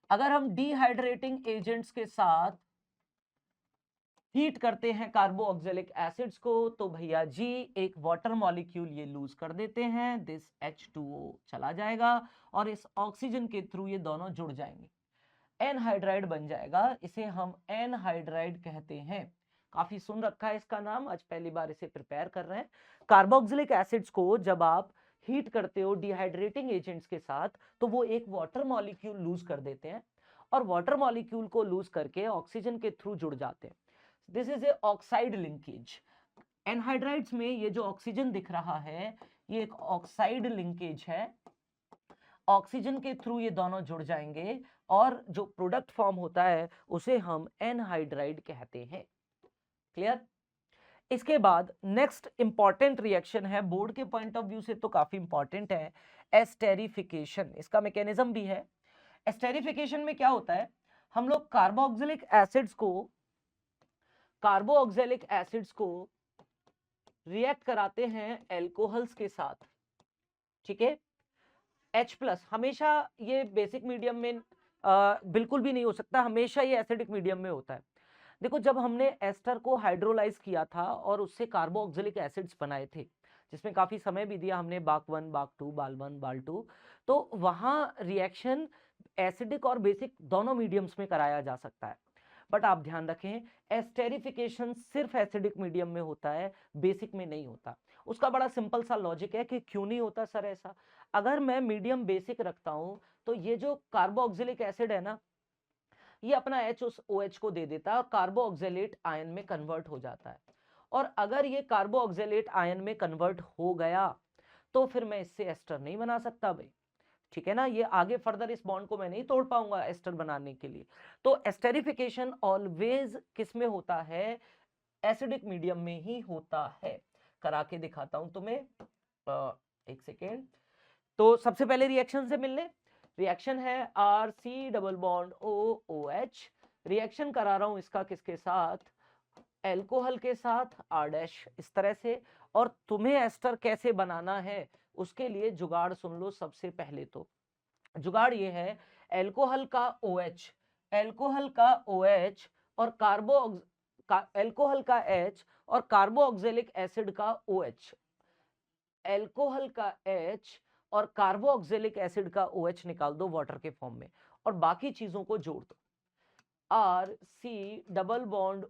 अगर हम डिहाइड्रेटिंग एजेंट्स के साथ हीट करते हैं कार्बोक्सिलिक एसिड्स को, तो भैया जी एक वाटर मॉलिक्यूल ये लूज कर देते हैं, दिस H2O चला जाएगा और इस ऑक्सीजन के थ्रू ये दोनों जुड़ जाएंगे, एनहाइड्राइड बन जाएगा, इसे हम एनहाइड्राइड कहते हैं। काफी सुन रखा है इसका नाम, आज पहली बार इसे प्रिपेयर कर रहे हैं। कार्बोक्सिलिक एसिड्स को जब आप हीट करते हो डिहाइड्रेटिंग एजेंट्स के साथ, तो वो एक वाटर मॉलिक्यूल लूज कर देते हैं, और वाटर मॉलिक्यूल को लूज करके ऑक्सीजन के थ्रू जुड़ जाते हैं, this is a oxide linkage. Anhydrides में ये जो ऑक्सीजन दिख रहा है ये एक ऑक्साइड लिंकेज है, ऑक्सीजन के थ्रू ये दोनों जुड़ जाएंगे और जो प्रोडक्ट फॉर्म होता है उसे हम एनहाइड्राइड कहते हैं, क्लियर। इसके बाद नेक्स्ट इंपॉर्टेंट रिएक्शन है, बोर्ड के पॉइंट ऑफ व्यू से तो काफी इंपॉर्टेंट है, एस्टेरिफिकेशन। इसका मैकेनिज्म भी है। एस्टेरिफिकेशन में क्या होता है, हम लोग कार्बोक्सिलिक एसिड्स को रिएक्ट कराते हैं एल्कोहल्स के साथ, ठीक है। H+ हमेशा ये बेसिक मीडियम में बिल्कुल भी नहीं हो सकता, हमेशा ये एसिडिक मीडियम में होता है। देखो जब हमने एस्टर को हाइड्रोलाइज किया था और उससे कार्बोक्सिलिक एसिड्स बनाए थे, जिसमें काफी समय भी दिया हमने, BAK1 BAK2 BAL1 BAL2, तो वहां रिएक्शन एसिडिक और बेसिक दोनों मीडियम्स में कराया जा सकता है। बट आप ध्यान रखें, एस्टेरिफिकेशन सिर्फ एसिडिक मीडियम में होता है, बेसिक में नहीं होता। उसका बड़ा सिंपल सा लॉजिक है कि क्यों नहीं होता सर ऐसा, अगर मैं मीडियम बेसिक रखता हूं तो ये जो कार्बोक्सिलिक एसिड है ना, ये अपना HOH को दे देता है और कार्बोक्सिलेट आयन में कन्वर्ट हो जाता है, और अगर ये कार्बोक्सिलेट आयन में कन्वर्ट हो गया तो फिर मैं इससे एस्टर नहीं बना सकता भाई, ठीक है ना। ये आगे फर्दर इस बॉन्ड को मैं नहीं तोड़ पाऊंगा एस्टर बनाने के लिए। तो एस्टेरिफिकेशन ऑलवेज किस में होता है, एसिडिक मीडियम में ही होता है। करा के दिखाता हूं तुम्हें, एक सेकेंड। तो सबसे पहले रिएक्शन से मिलने, रिएक्शन है RC double bond OOH, reaction करा रहा हूं इसका किसके साथ, एल्कोहल के साथ R' इस तरह से। और तुम्हें एस्टर कैसे बनाना है उसके लिए जुगाड़ सुन लो। सबसे पहले तो जुगाड़ ये है, एल्कोहल का OH और एल्कोहल का H और कार्बोक्सिलिक एसिड का OH, एल्कोहल का H और कार्बोक्सिलिक एसिड का OH निकाल दो वाटर के फॉर्म में, और बाकी चीजों को जोड़ दो, RC डबल बॉन्ड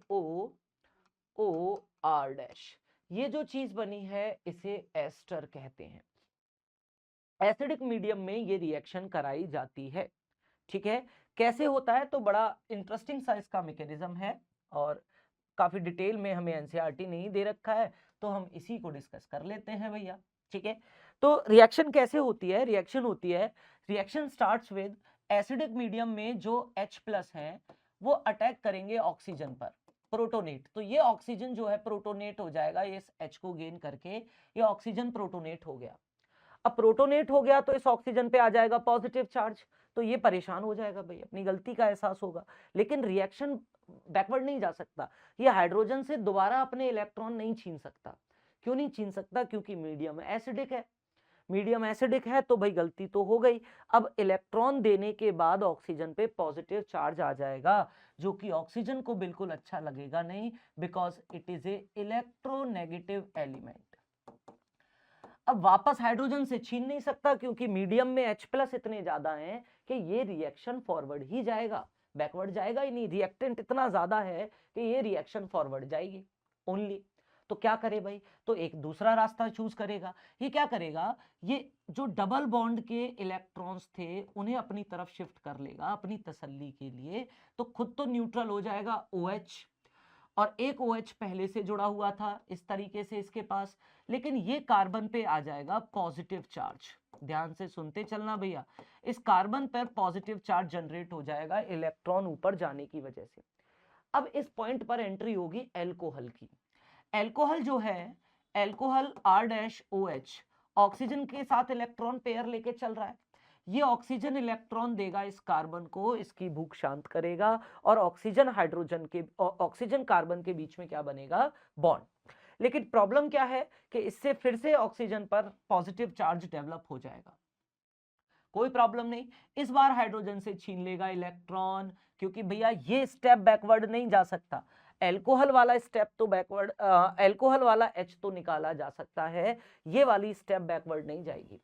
OR', ये जो चीज बनी है इसे एस्टर कहते हैं। एसिडिक मीडियम में ये रिएक्शन कराई जाती है, ठीक है। कैसे होता है, तो बड़ा इंटरेस्टिंग सा इसका मैकेनिज्म है, और काफी डिटेल में हमें एनसीईआरटी नहीं दे रखा है, तो हम इसी को डिस्कस कर लेते हैं भैया, ठीक है। तो रिएक्शन कैसे होती है, reaction starts with acidic medium में जो H+ है वो अटैक करेंगे ऑक्सीजन पर, प्रोटोनेट, तो ये ऑक्सीजन जो है प्रोटोनेट हो जाएगा, ये इस H को गेन करके ये ऑक्सीजन प्रोटोनेट हो गया। अब प्रोटोनेट हो गया तो इस ऑक्सीजन पे आ जाएगा पॉजिटिव चार्ज, तो ये परेशान हो जाएगा भाई, अपनी गलती का एहसास होगा, लेकिन रिएक्शन बैकवर्ड नहीं जा सकता, ये हाइड्रोजन से दोबारा अपने इलेक्ट्रॉन नहीं छीन सकता। क्यों नहीं छीन सकता, क्योंकि मीडियम एसिडिक है, तो भाई गलती तो हो गई। अब इलेक्ट्रॉन देने के बाद ऑक्सीजन पे पॉजिटिव चार्ज आ जाएगा, जो कि ऑक्सीजन को बिल्कुल अच्छा लगेगा नहीं, because it is A electronegative element. अब वापस हाइड्रोजन से छीन नहीं सकता क्योंकि मीडियम में H+ इतने ज्यादा हैं कि ये रिएक्शन फॉरवर्ड ही जाएगा, बैकवर्ड जाएगा ही नहीं। रिएक्टेंट इतना ज्यादा है कि ये रिएक्शन फॉरवर्ड जाएगी ओनली। तो क्या करे भाई, तो एक दूसरा रास्ता चूज करेगा। ये क्या करेगा, ये जो डबल बॉन्ड के इलेक्ट्रॉन्स थे उन्हें अपनी तरफ शिफ्ट कर लेगा अपनी तसल्ली के लिए। तो खुद तो न्यूट्रल हो जाएगा OH, और एक OH पहले से जुड़ा हुआ था इस तरीके से इसके पास, लेकिन ये कार्बन पे आ जाएगा पॉजिटिव चार्ज। ध्यान से सुनते चलना भैया, इस कार्बन पर पॉजिटिव चार्ज जनरेट हो जाएगा इलेक्ट्रॉन ऊपर जाने की वजह से। अब इस पॉइंट पर एंट्री होगी एल्कोहल की। एल्कोहल जो है, एल्कोहल R-OH ऑक्सीजन के साथ इलेक्ट्रॉन पेयर लेके चल रहा है। ये ऑक्सीजन इलेक्ट्रॉन देगा इस कार्बन को, इसकी भूख शांत करेगा, और ऑक्सीजन हाइड्रोजन के ऑक्सीजन कार्बन के बीच में क्या बनेगा, बॉन्ड। लेकिन प्रॉब्लम क्या है कि इससे फिर से ऑक्सीजन पर पॉजिटिव चार्ज डेवलप हो जाएगा। कोई प्रॉब्लम नहीं, इस बार हाइड्रोजन से छीन लेगा इलेक्ट्रॉन, क्योंकि भैया ये स्टेप बैकवर्ड नहीं जा सकता। एल्कोहल वाला स्टेप तो बैकवर्ड, एल्कोहल वाला H तो निकाला जा सकता है, ये वाली स्टेप बैकवर्ड नहीं जाएगी।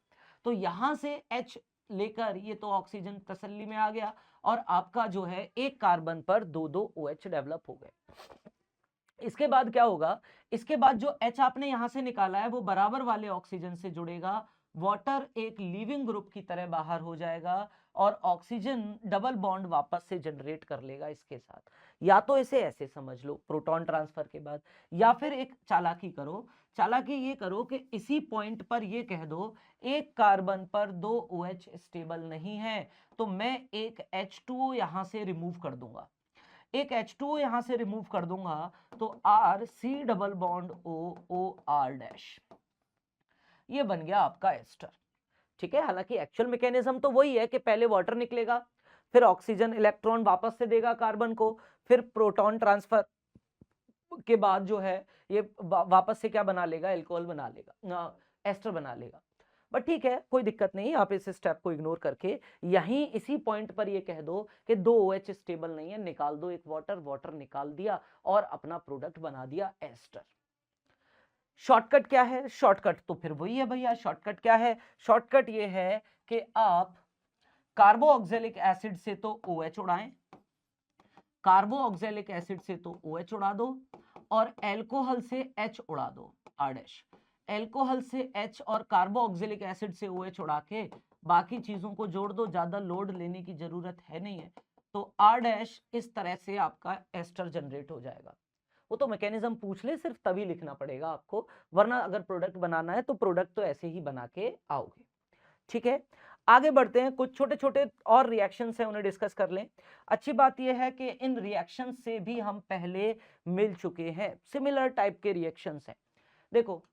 तो यहां से H लेकर ये तो ऑक्सीजन तसल्ली में आ गया, और आपका जो है एक कार्बन पर दो दो OH डेवलप हो गए। इसके बाद क्या होगा, इसके बाद जो H आपने यहां से निकाला है वो बराबर वाले ऑक्सीजन से जुड़ेगा, वाटर एक लिविंग ग्रुप की तरह बाहर हो जाएगा, और ऑक्सीजन डबल बॉन्ड वापस से जनरेट कर लेगा इसके साथ। या तो इसे ऐसे समझ लो प्रोटॉन ट्रांसफर के बाद, या फिर एक चालाकी करो, चालाकी ये करो कि इसी पॉइंट पर ये कह दो एक कार्बन पर दो OH स्टेबल नहीं है, तो मैं एक H2O यहां से रिमूव कर दूंगा। एक H2O यहां से रिमूव कर दूंगा तो R C double bond OR-, ये बन गया आपका एस्टर। ठीक है, हालांकि एक्चुअल मैकेनिज्म तो वही है कि पहले वाटर निकलेगा, फिर ऑक्सीजन इलेक्ट्रॉन वापस से देगा कार्बन को, फिर प्रोटॉन ट्रांसफर के बाद जो है ये वापस से क्या बना लेगा, एल्कोहल बना लेगा, एस्टर बना लेगा। बट ठीक है, कोई दिक्कत नहीं, आप इस स्टेप को इग्नोर करके यहीं इसी पॉइंट पर ये कह दो कि दो OH स्टेबल नहीं है, निकाल दो एक वाटर, वाटर निकाल दिया और अपना प्रोडक्ट बना दिया एस्टर। शॉर्टकट क्या है, शॉर्टकट तो फिर वही है भैया। शॉर्टकट क्या है, शॉर्टकट ये है कि आप कार्बोऑक्जेलिक एसिड से तो OH उड़ाएं, कार्बोऑक्जेलिक एसिड से तो OH उड़ा दो, और एल्कोहल से H उड़ा दो, R-। एल्कोहल से H और कार्बोऑक्जेलिक एसिड से OH उड़ा के बाकी चीजों को जोड़ दो, ज्यादा लोड लेने की जरूरत है नहीं है। तो R- इस तरह से आपका एस्टर जनरेट हो जाएगा। वो तो मैकेनिज्म पूछ ले सिर्फ तभी लिखना पड़ेगा आपको, वरना अगर प्रोडक्ट बनाना है तो प्रोडक्ट तो ऐसे ही बना के आओगे। ठीक है, आगे बढ़ते हैं, कुछ छोटे छोटे और रिएक्शंस हैं उन्हें डिस्कस कर लें। अच्छी बात यह है कि इन रिएक्शंस से भी हम पहले मिल चुके हैं, सिमिलर टाइप के रिएक्शंस हैं। देखो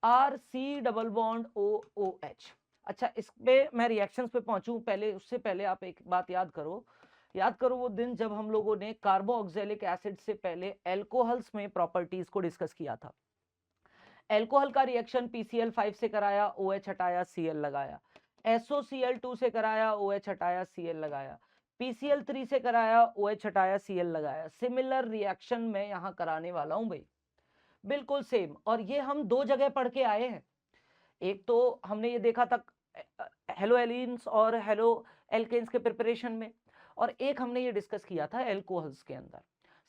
RC डबल बॉन्ड OOH। अच्छा, इस पे मैं रिएक्शंस पे पहुंचूं पहले, उससे पहले आप एक बात याद करो, याद करो वो दिन जब हम लोगों ने कार्बोऑक्जेलिक एसिड से पहले एल्कोहल्स में प्रॉपर्टीज को डिस्कस किया था। एल्कोहल का रिएक्शन PCl5 से कराया, OH हटाया, Cl लगाया। SOCl2 से कराया, OH हटाया, Cl लगाया। PCl3 से कराया, OH हटाया, Cl लगाया। सिमिलर रिएक्शन मैं यहां कराने वाला हूं भाई, बिल्कुल सेम। और ये हम दो जगह पढ़ के आए हैं, एक तो हमने ये देखा था हेलो एलिन्स और हेलो एल्केन्स के प्रिपरेशन में, और एक हमने ये डिस्कस किया था एल्कोहल्स के अंदर।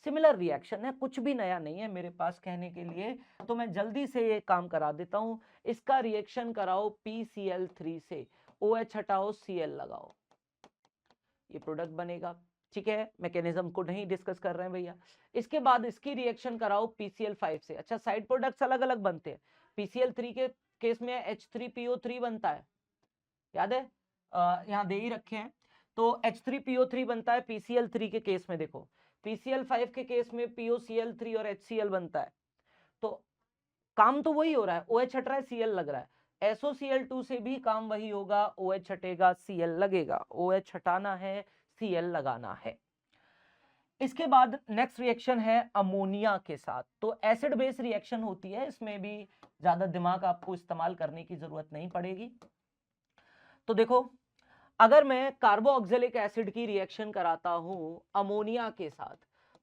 सिमिलर रिएक्शन है, कुछ भी नया नहीं है मेरे पास कहने के लिए, तो मैं जल्दी से ये काम करा देता हूं। इसका रिएक्शन कराओ PCl3 से, OH हटाओ, Cl लगाओ, ये प्रोडक्ट बनेगा। ठीक है, मैकेनिज्म को नहीं डिस्कस कर रहे हैं भैया। इसके बाद इसकी रिएक्शन कराओ PCl5 से। अच्छा, साइड प्रोडक्ट्स अलग अलग बनते हैं, PCl3 के केस में H3PO3 बनता है, याद है, यहाँ दे ही रखे हैं। तो H3PO3 बनता है PCl3 के केस में। देखो PCl5 के केस में POCl3 और HCl बनता है। तो काम तो वही हो रहा है, OH हट रहा है, Cl लग रहा है। SOCl2 से भी काम वही होगा, OH हटेगा, Cl लगेगा। OH हटाना है, Cl लगाना है। इसके बाद नेक्स्ट रिएक्शन है अमोनिया के साथ। तो एसिड बेस रिएक्शन होती है, इसमें भी ज्यादा दिमाग आपको इस्तेमाल करने की जरूरत नहीं पड़ेगी। तो देखो, अगर मैं कार्बोऑक्जेलिक एसिड की रिएक्शन कराता हूं अमोनिया के साथ,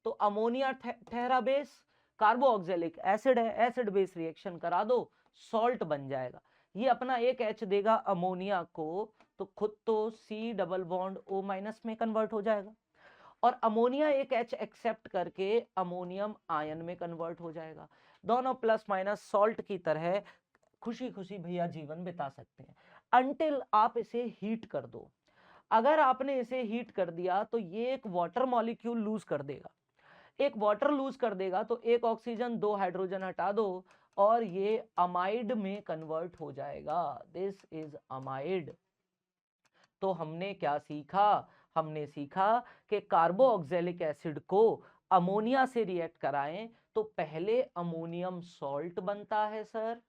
तो अमोनिया ठहरा बेस, कार्बोऑक्जेलिक एसिड है, एसिड बेस रिएक्शन करा दो, सॉल्ट बन जाएगा। ये अपना एक H देगा अमोनिया को, तो खुद तो C double bond O minus में कन्वर्ट हो जाएगा, और अमोनिया एक H एक्सेप्ट करके अमोनियम आयन में कन्वर्ट हो जाएगा। दोनों प्लस माइनस सॉल्ट की तरह खुशी खुशी भैया जीवन बिता सकते हैं, अंटिल आप इसे हीट कर दो। अगर आपने इसे हीट कर दिया तो ये एक वाटर मॉलिक्यूल लूज कर देगा, एक वाटर लूज कर देगा, तो एक ऑक्सीजन 2 हाइड्रोजन हटा दो और ये अमाइड में कन्वर्ट हो जाएगा। This is amide. तो हमने क्या सीखा? हमने सीखा कि कार्बोक्सिलिक एसिड को अमोनिया से रिएक्ट कराएं तो पहले अमोनियम सॉल्ट बनता है सर,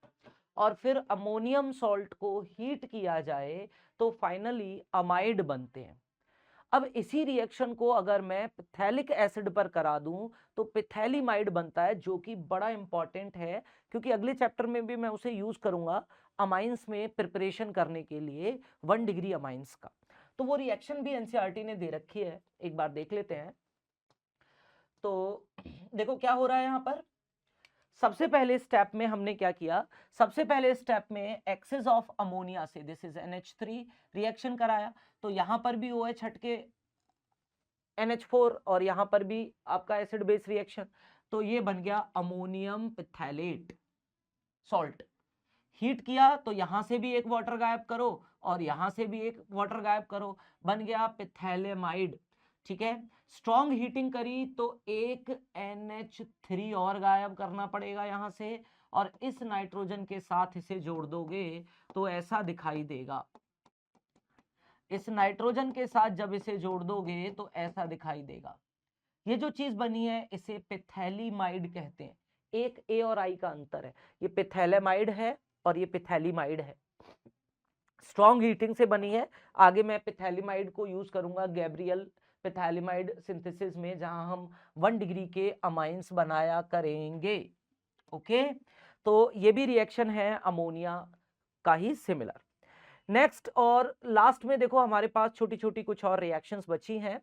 और फिर अमोनियम सॉल्ट को हीट किया जाए तो फाइनली अमाइड बनते हैं। अब इसी रिएक्शन को अगर मैं पिथैलिक एसिड पर करा दूं तो पिथैलीमाइड बनता है, जो कि बड़ा इंपॉर्टेंट है क्योंकि अगले चैप्टर में भी मैं उसे यूज करूंगा अमाइंस में प्रिपरेशन करने के लिए 1 डिग्री अमाइंस का। तो वो रिएक्शन भी एनसीईआरटी ने दे रखी है, एक बार देख लेते हैं। तो देखो क्या हो रहा है यहां पर। सबसे पहले स्टेप में हमने क्या किया, सबसे पहले स्टेप में एक्सेस ऑफ अमोनिया से, दिस इज NH3, रिएक्शन कराया, तो यहां पर भी OH हटके NH4 और यहां पर भी आपका एसिड बेस रिएक्शन, तो ये बन गया अमोनियम पिथैलेट सॉल्ट। हीट किया तो यहां से भी एक वाटर गायब करो और यहां से भी एक वाटर गायब करो, बन गया पिथैलेमाइड। ठीक है, स्ट्रॉन्ग हीटिंग करी तो एक NH3 और गायब करना पड़ेगा यहां से, और इस नाइट्रोजन के साथ इसे जोड़ दोगे तो ऐसा दिखाई देगा। इस नाइट्रोजन के साथ जब इसे जोड़ दोगे तो ऐसा दिखाई देगा। ये जो चीज बनी है इसे पिथैलीमाइड कहते हैं। एक ए और आई का अंतर है, ये पिथैलेमाइड है और ये पिथैलीमाइड है। स्ट्रॉन्ग हीटिंग से बनी है। आगे मैं पिथैलीमाइड को यूज करूंगा गैब्रियल पिथैलीमाइड सिंथेसिस में, जहां हम 1 डिग्री के अमाइंस बनाया करेंगे। ओके, तो ये भी रिएक्शन है अमोनिया का ही सिमिलर। नेक्स्ट और लास्ट में देखो हमारे पास छोटी छोटी कुछ और रिएक्शंस बची हैं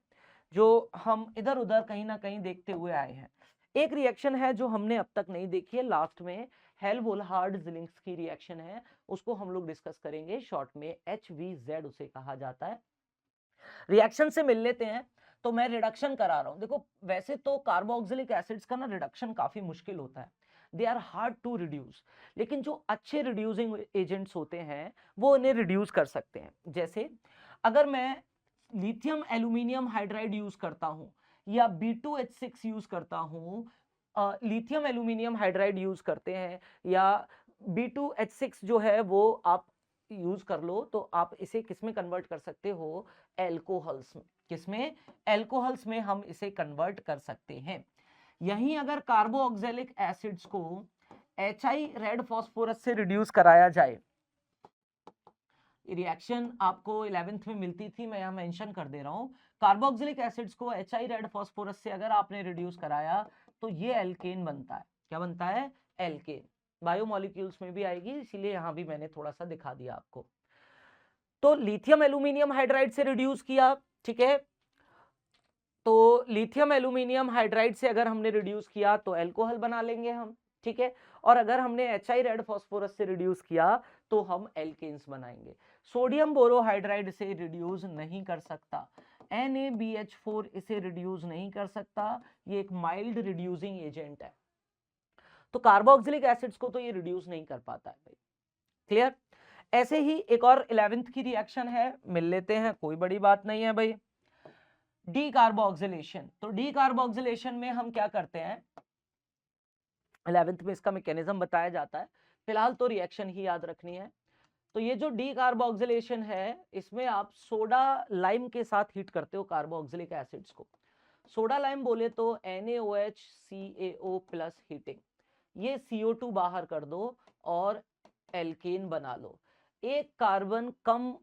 जो हम इधर उधर कहीं ना कहीं देखते हुए आए हैं। एक रिएक्शन है जो हमने अब तक नहीं देखी है, लास्ट में हेल्वोल्हार्ड-ज़िलिंस्की की रिएक्शन है, उसको हम लोग डिस्कस करेंगे शॉर्ट में, HVZ उसे कहा जाता है। रिएक्शन से मिल लेते हैं, तो मैं रिडक्शन करा रहा हूं। देखो वैसे तो कार्बोक्सिलिक एसिड्स का ना रिडक्शन काफी मुश्किल होता है, they are hard to reduce, लेकिन जो अच्छे रिड्यूसिंग एजेंट्स होते हैं वो इन्हें रिड्यूस कर सकते हैं। जैसे अगर मैं लिथियम एल्यूमिनियम हाइड्राइड यूज करता हूं या B2H6 यूज करता हूं, लिथियम एल्यूमिनियम हाइड्राइड यूज करते हैं या B2H6 जो है वो आप यूज कर लो, तो आप इसे किस में कन्वर्ट कर सकते हो, एल्कोहल्स में। किसमें? एल्कोहल्स में हम इसे कन्वर्ट कर सकते हैं। यहीं अगर कार्बोक्सिलिक एसिड्स को HI रेड फास्फोरस से रिड्यूस कराया जाए, रिएक्शन आपको 11th में मिलती थी, मैं यहां मेंशन कर दे रहा हूं। कार्बोक्सिलिक एसिड्स को HI रेड फास्फोरस से अगर आपने रिड्यूस कराया तो ये एल्केन बनता है। क्या बनता है? एल्केन। बायोमोलिक्यूल्स में भी आएगी, इसीलिए यहां भी मैंने थोड़ा सा दिखा दिया आपको। तो लिथियम एल्यूमिनियम हाइड्राइड से रिड्यूस किया, ठीक है, तो लिथियम एल्यूमिनियम हाइड्राइड से अगर हमने रिड्यूस किया तो एल्कोहल बना लेंगे हम, ठीक है, और अगर हमने HI रेड फास्फोरस से रिड्यूस किया तो हम एल्केन्स बनाएंगे। सोडियम बोरोहाइड्राइड से रिड्यूस नहीं कर सकता, NaBH4 इसे रिड्यूस नहीं कर सकता, ये एक माइल्ड रिड्यूसिंग एजेंट है, तो कार्बोक्सिलिक एसिड्स को तो ये रिड्यूस नहीं कर पाता है भाई। क्लियर? ऐसे ही एक और 11th की रिएक्शन है, मिल लेते हैं, कोई बड़ी बात नहीं है भाई, डी कार्बोक्सिलेशन। तो डी कार्बोक्सिलेशन में हम क्या करते हैं, 11th में इसका मैकेनिज्म बताया जाता है, फिलहाल तो रिएक्शन ही याद रखनी है। तो ये जो डी कार्बोक्सिलेशन है इसमें आप सोडा लाइम के साथ हीट करते हो कार्बोक्सिलिक एसिड्स को। सोडा लाइम बोले तो NaOH CaO प्लस हीटिंग, ये CO2 बाहर कर दो और एल्केन बना लो। एक कार्बन कम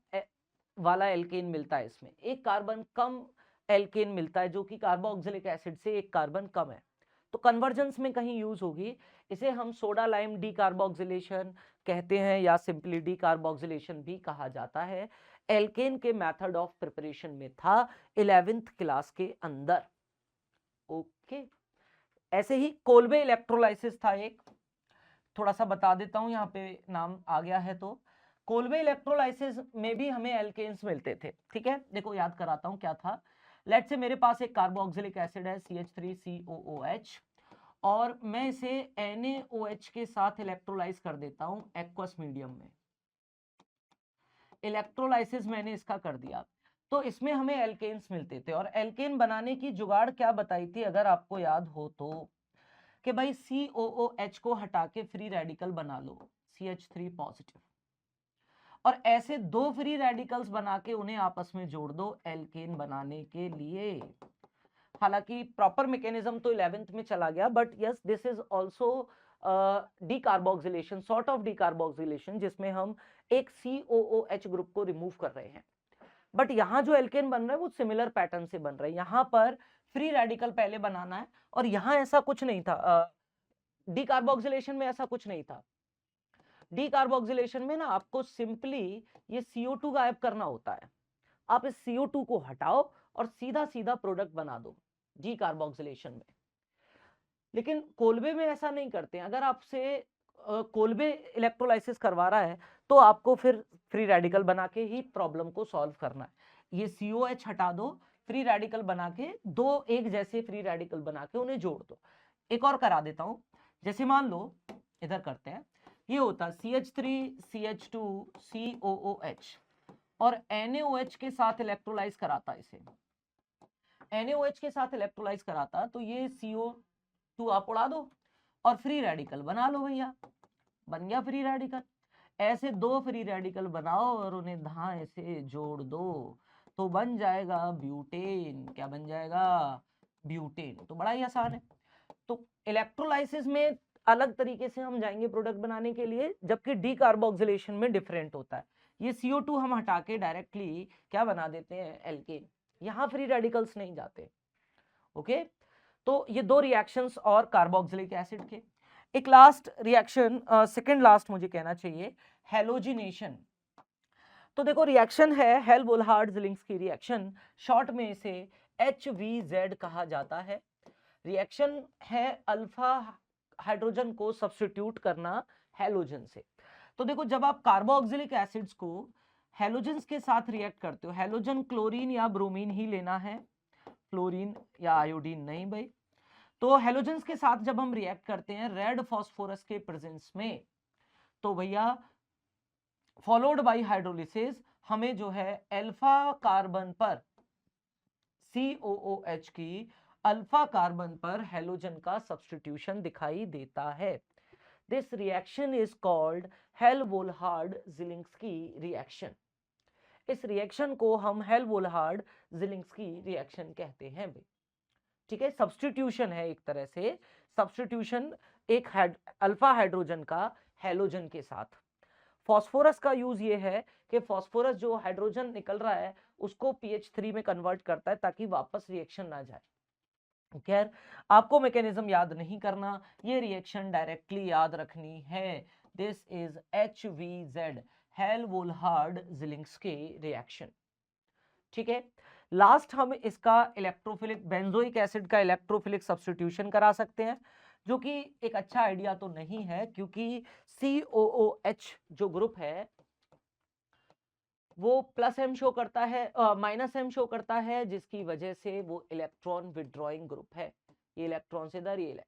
वाला एल्केन मिलता है इसमें, एक कार्बन कम एल्केन मिलता है जो कि कार्बोक्सिलिक एसिड से एक कार्बन कम है, तो कन्वर्जेंस में कहीं यूज होगी। इसे हम सोडा लाइम डी कार्बोक्सिलेशन कहते हैं या सिंपली डी कार्बोक्सिलेशन भी कहा जाता है। एल्केन के मेथड ऑफ प्रिपरेशन में था 11th क्लास के अंदर। ओके, ऐसे ही कोल्बे इलेक्ट्रोलाइसिस था एक, थोड़ा सा बता देता हूं, यहाँ पे नाम आ गया है तो कोलबे इलेक्ट्रोलाइसिस में भी हमें एल्केन्स मिलते थे, ठीक है। देखो याद कराता हूं क्या था। लेट्स से मेरे पास एक कार्बोक्सिलिक एसिड है CH3COOH, और मैं इसे NaOH के साथ इलेक्ट्रोलाइज कर देता हूं एक्वस मीडियम में। इलेक्ट्रोलाइसिस मैंने इसका कर दिया, तो इसमें हमें एल्केन्स मिलते थे। और एल्केन बनाने की जुगाड़ क्या बताई थी अगर आपको याद हो तो, कि भाई COOH को हटा के फ्री रेडिकल बना लो CH3 पॉजिटिव, और ऐसे दो फ्री रेडिकल्स बना के उन्हें आपस में जोड़ दो एल्केन बनाने के लिए। हालांकि प्रॉपर मैकेनिज्म तो 11th में चला गया, but yes this is also decarboxylation, sort of decarboxylation, जिसमें हम एक COOH ग्रुप को रिमूव कर रहे हैं। बट यहाँ जो एल्केन बन रहा है वो सिमिलर पैटर्न से बन रहा है। यहाँ पर फ्री रेडिकल पहले बनाना है, और यहाँ ऐसा कुछ नहीं था, डीकार्बोक्सिलेशन में ऐसा कुछ नहीं था। डीकार्बोक्सिलेशन में ना आपको सिंपली ये CO2 गायब करना होता है। आप इस CO2 को हटाओ और सीधा सीधा प्रोडक्ट बना दो डीकार्बोक्सिलेशन में। लेकिन कोलबे में ऐसा नहीं करते हैं। अगर आपसे कोलबे इलेक्ट्रोलाइसिस करवा रहा है तो आपको फिर फ्री रेडिकल बना के ही प्रॉब्लम को सॉल्व करना है। ये COH हटा दो, फ्री रेडिकल बना के दो एक जैसे फ्री रेडिकल बना के उन्हें जोड़ दो। एक और करा देता हूं, जैसे मान लो इधर करते हैं, ये होता CH3CH2COOH और NaOH के साथ इलेक्ट्रोलाइज कराता, इसे NaOH के साथ इलेक्ट्रोलाइज कराता तो ये CO2 आप उड़ा दो और फ्री रेडिकल बना लो भैया, बन गया फ्री रेडिकल। ऐसे दो फ्री रेडिकल बनाओ और उन्हें धाए से जोड़ दो तो बन जाएगा ब्यूटेन। क्या बन जाएगा? ब्यूटेन। तो बड़ा ही आसान है। तो इलेक्ट्रोलाइसिस में अलग तरीके से हम जाएंगे प्रोडक्ट बनाने के लिए, जबकि डीकार्बोक्सिलेशन में डिफरेंट होता है। ये CO2 हम हटा के डायरेक्टली क्या बना देते हैं? एल्केन। यहाँ फ्री रेडिकल्स नहीं जाते। ओके, तो ये दो रिएक्शंस और कार्बोक्सिलिक एसिड के। एक लास्ट रिएक्शन, सेकंड लास्ट मुझे कहना चाहिए, हैलोजिनेशन। तो देखो रिएक्शन है हेल-वोल्हार्ड-ज़िलिंस्की रिएक्शन, शॉर्ट में इसे HVZ कहा जाता है। रिएक्शन है अल्फा हाइड्रोजन को सब्स्टिट्यूट करना हैलोजन से। तो देखो जब आप कार्बोक्सिलिक एसिड्स को हैलोजन्स के साथ रिएक्ट करते हो, हैलोजन क्लोरीन या ब्रोमीन ही लेना है, फ्लोरीन या आयोडीन नहीं भाई। तो हैलोजन्स के साथ जब हम रिएक्ट करते हैं रेड फास्फोरस के प्रेजेंस में, तो भैया फॉलोड बाय हाइड्रोलिसिस हमें जो है अल्फा कार्बन पर COOH की अल्फा कार्बन पर हैलोजन का सब्स्टिट्यूशन दिखाई देता है। This reaction is called Hell Volhard Zelinsky reaction. इस रिएक्शन को हम हेल-वोल्हार्ड-ज़िलिंस्की रिएक्शन कहते हैं भाई। ठीक है, सब्स्टिट्यूशन है एक तरह से, सब्स्टिट्यूशन एक अल्फा हाइड्रोजन का हैलोजन के साथ। फास्फोरस का यूज ये है कि फास्फोरस जो हाइड्रोजन निकल रहा है उसको PH3 में कन्वर्ट करता है ताकि वापस रिएक्शन ना जाए। खैर आपको मैकेनिज्म याद नहीं करना, ये रिएक्शन डायरेक्टली याद रखनी है। This is HVZ, Hell Volhard Zelinsky reaction. ठीक है, लास्ट हम इसका इलेक्ट्रोफिलिक बेंजोइक एसिड का इलेक्ट्रोफिलिक सब्स्टिट्यूशन करा सकते हैं, जो कि एक अच्छा आइडिया तो नहीं है, क्योंकि COOH जो ग्रुप है वो +M शो करता है, -M शो करता है, जिसकी वजह से वो इलेक्ट्रॉन विड्रॉइंग ग्रुप है। ये इलेक्ट्रॉन से इधर, ये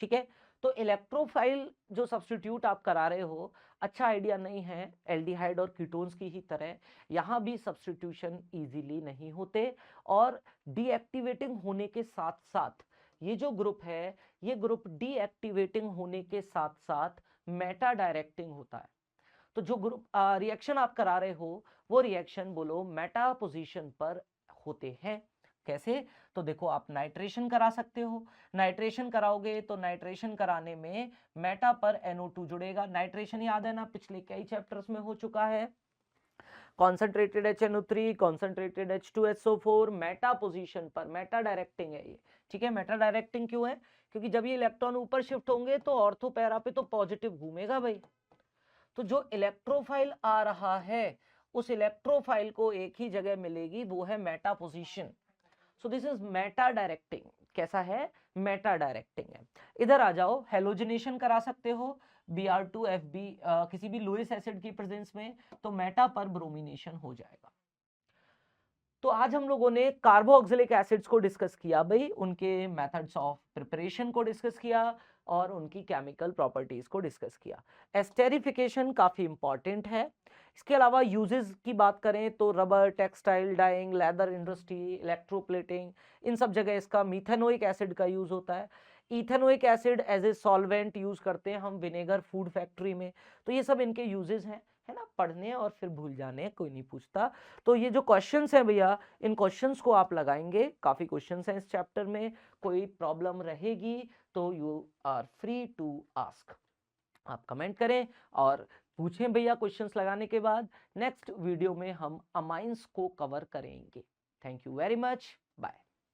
ठीक है। तो इलेक्ट्रोफाइल जो सब्स्टिट्यूट आप करा रहे हो अच्छा आइडिया नहीं है। एल्डिहाइड और कीटोन्स की ही तरह यहाँ भी सब्स्टिट्यूशन इजीली नहीं होते, और डीएक्टिवेटिंग होने के साथ साथ ये जो ग्रुप है, ये ग्रुप डीएक्टिवेटिंग होने के साथ साथ मेटा डायरेक्टिंग होता है। तो जो ग्रुप रिएक्शन आप करा रहे हो वो रिएक्शन बोलो मेटा पोजीशन पर होते हैं। कैसे? तो देखो आप नाइट्रेशन करा सकते हो, नाइट्रेशन कराओगे तो नाइट्रेशन कराने में मेटा पर NO2 जुड़ेगा। नाइट्रेशन याद है ना, पिछले कई चैप्टर्स में हो चुका है। Concentrated HNO3, concentrated H2SO4, Meta position पर, मेटा डायरेक्टिंग है ये। ठीक है, मेटा डायरेक्टिंग क्यों है? क्योंकि जब ये इलेक्ट्रॉन ऊपर शिफ्ट होंगे तो ऑर्थो पैरा पे तो पॉजिटिव घूमेगा भाई। तो जो इलेक्ट्रोफाइल आ रहा है उस इलेक्ट्रोफाइल को एक ही जगह मिलेगी, वो है Meta position. So this is Meta directing. कैसा है? मेटा डायरेक्टिंग है। इधर आ जाओ, हेलोजिनेशन करा सकते हो, Br2FB किसी भी लुईस एसिड की प्रेजेंस में, तो मेटा पर ब्रोमिनेशन हो जाएगा। तो आज हम लोगों ने कार्बोक्सिलिक एसिड्स को डिस्कस किया भाई, उनके मेथड्स ऑफ प्रिपरेशन को डिस्कस किया और उनकी केमिकल प्रॉपर्टीज को डिस्कस किया। एस्टेरिफिकेशन काफी इंपॉर्टेंट है। इसके अलावा यूजेस की बात करें तो rubber, textile, dyeing, leather industry, electroplating, इन सब जगह इसका मीथेनोइक एसिड का यूज होता है। Ethanoic acid as a solvent use करते हैं हम विनेगर फूड फैक्ट्री में। तो ये सब इनके यूजेस हैं, है ना, पढ़ने और फिर भूल जाने, कोई नहीं पूछता। तो ये जो क्वेश्चंस हैं भैया, इन क्वेश्चंस को आप लगाएंगे, काफी क्वेश्चंस हैं इस चैप्टर में। कोई प्रॉब्लम रहेगी तो you are free to ask, आप कमेंट करें और पूछें भैया। क्वेश्चंस लगाने के बाद नेक्स्ट वीडियो में हम अमाइंस को कवर करेंगे। Thank you very much, bye.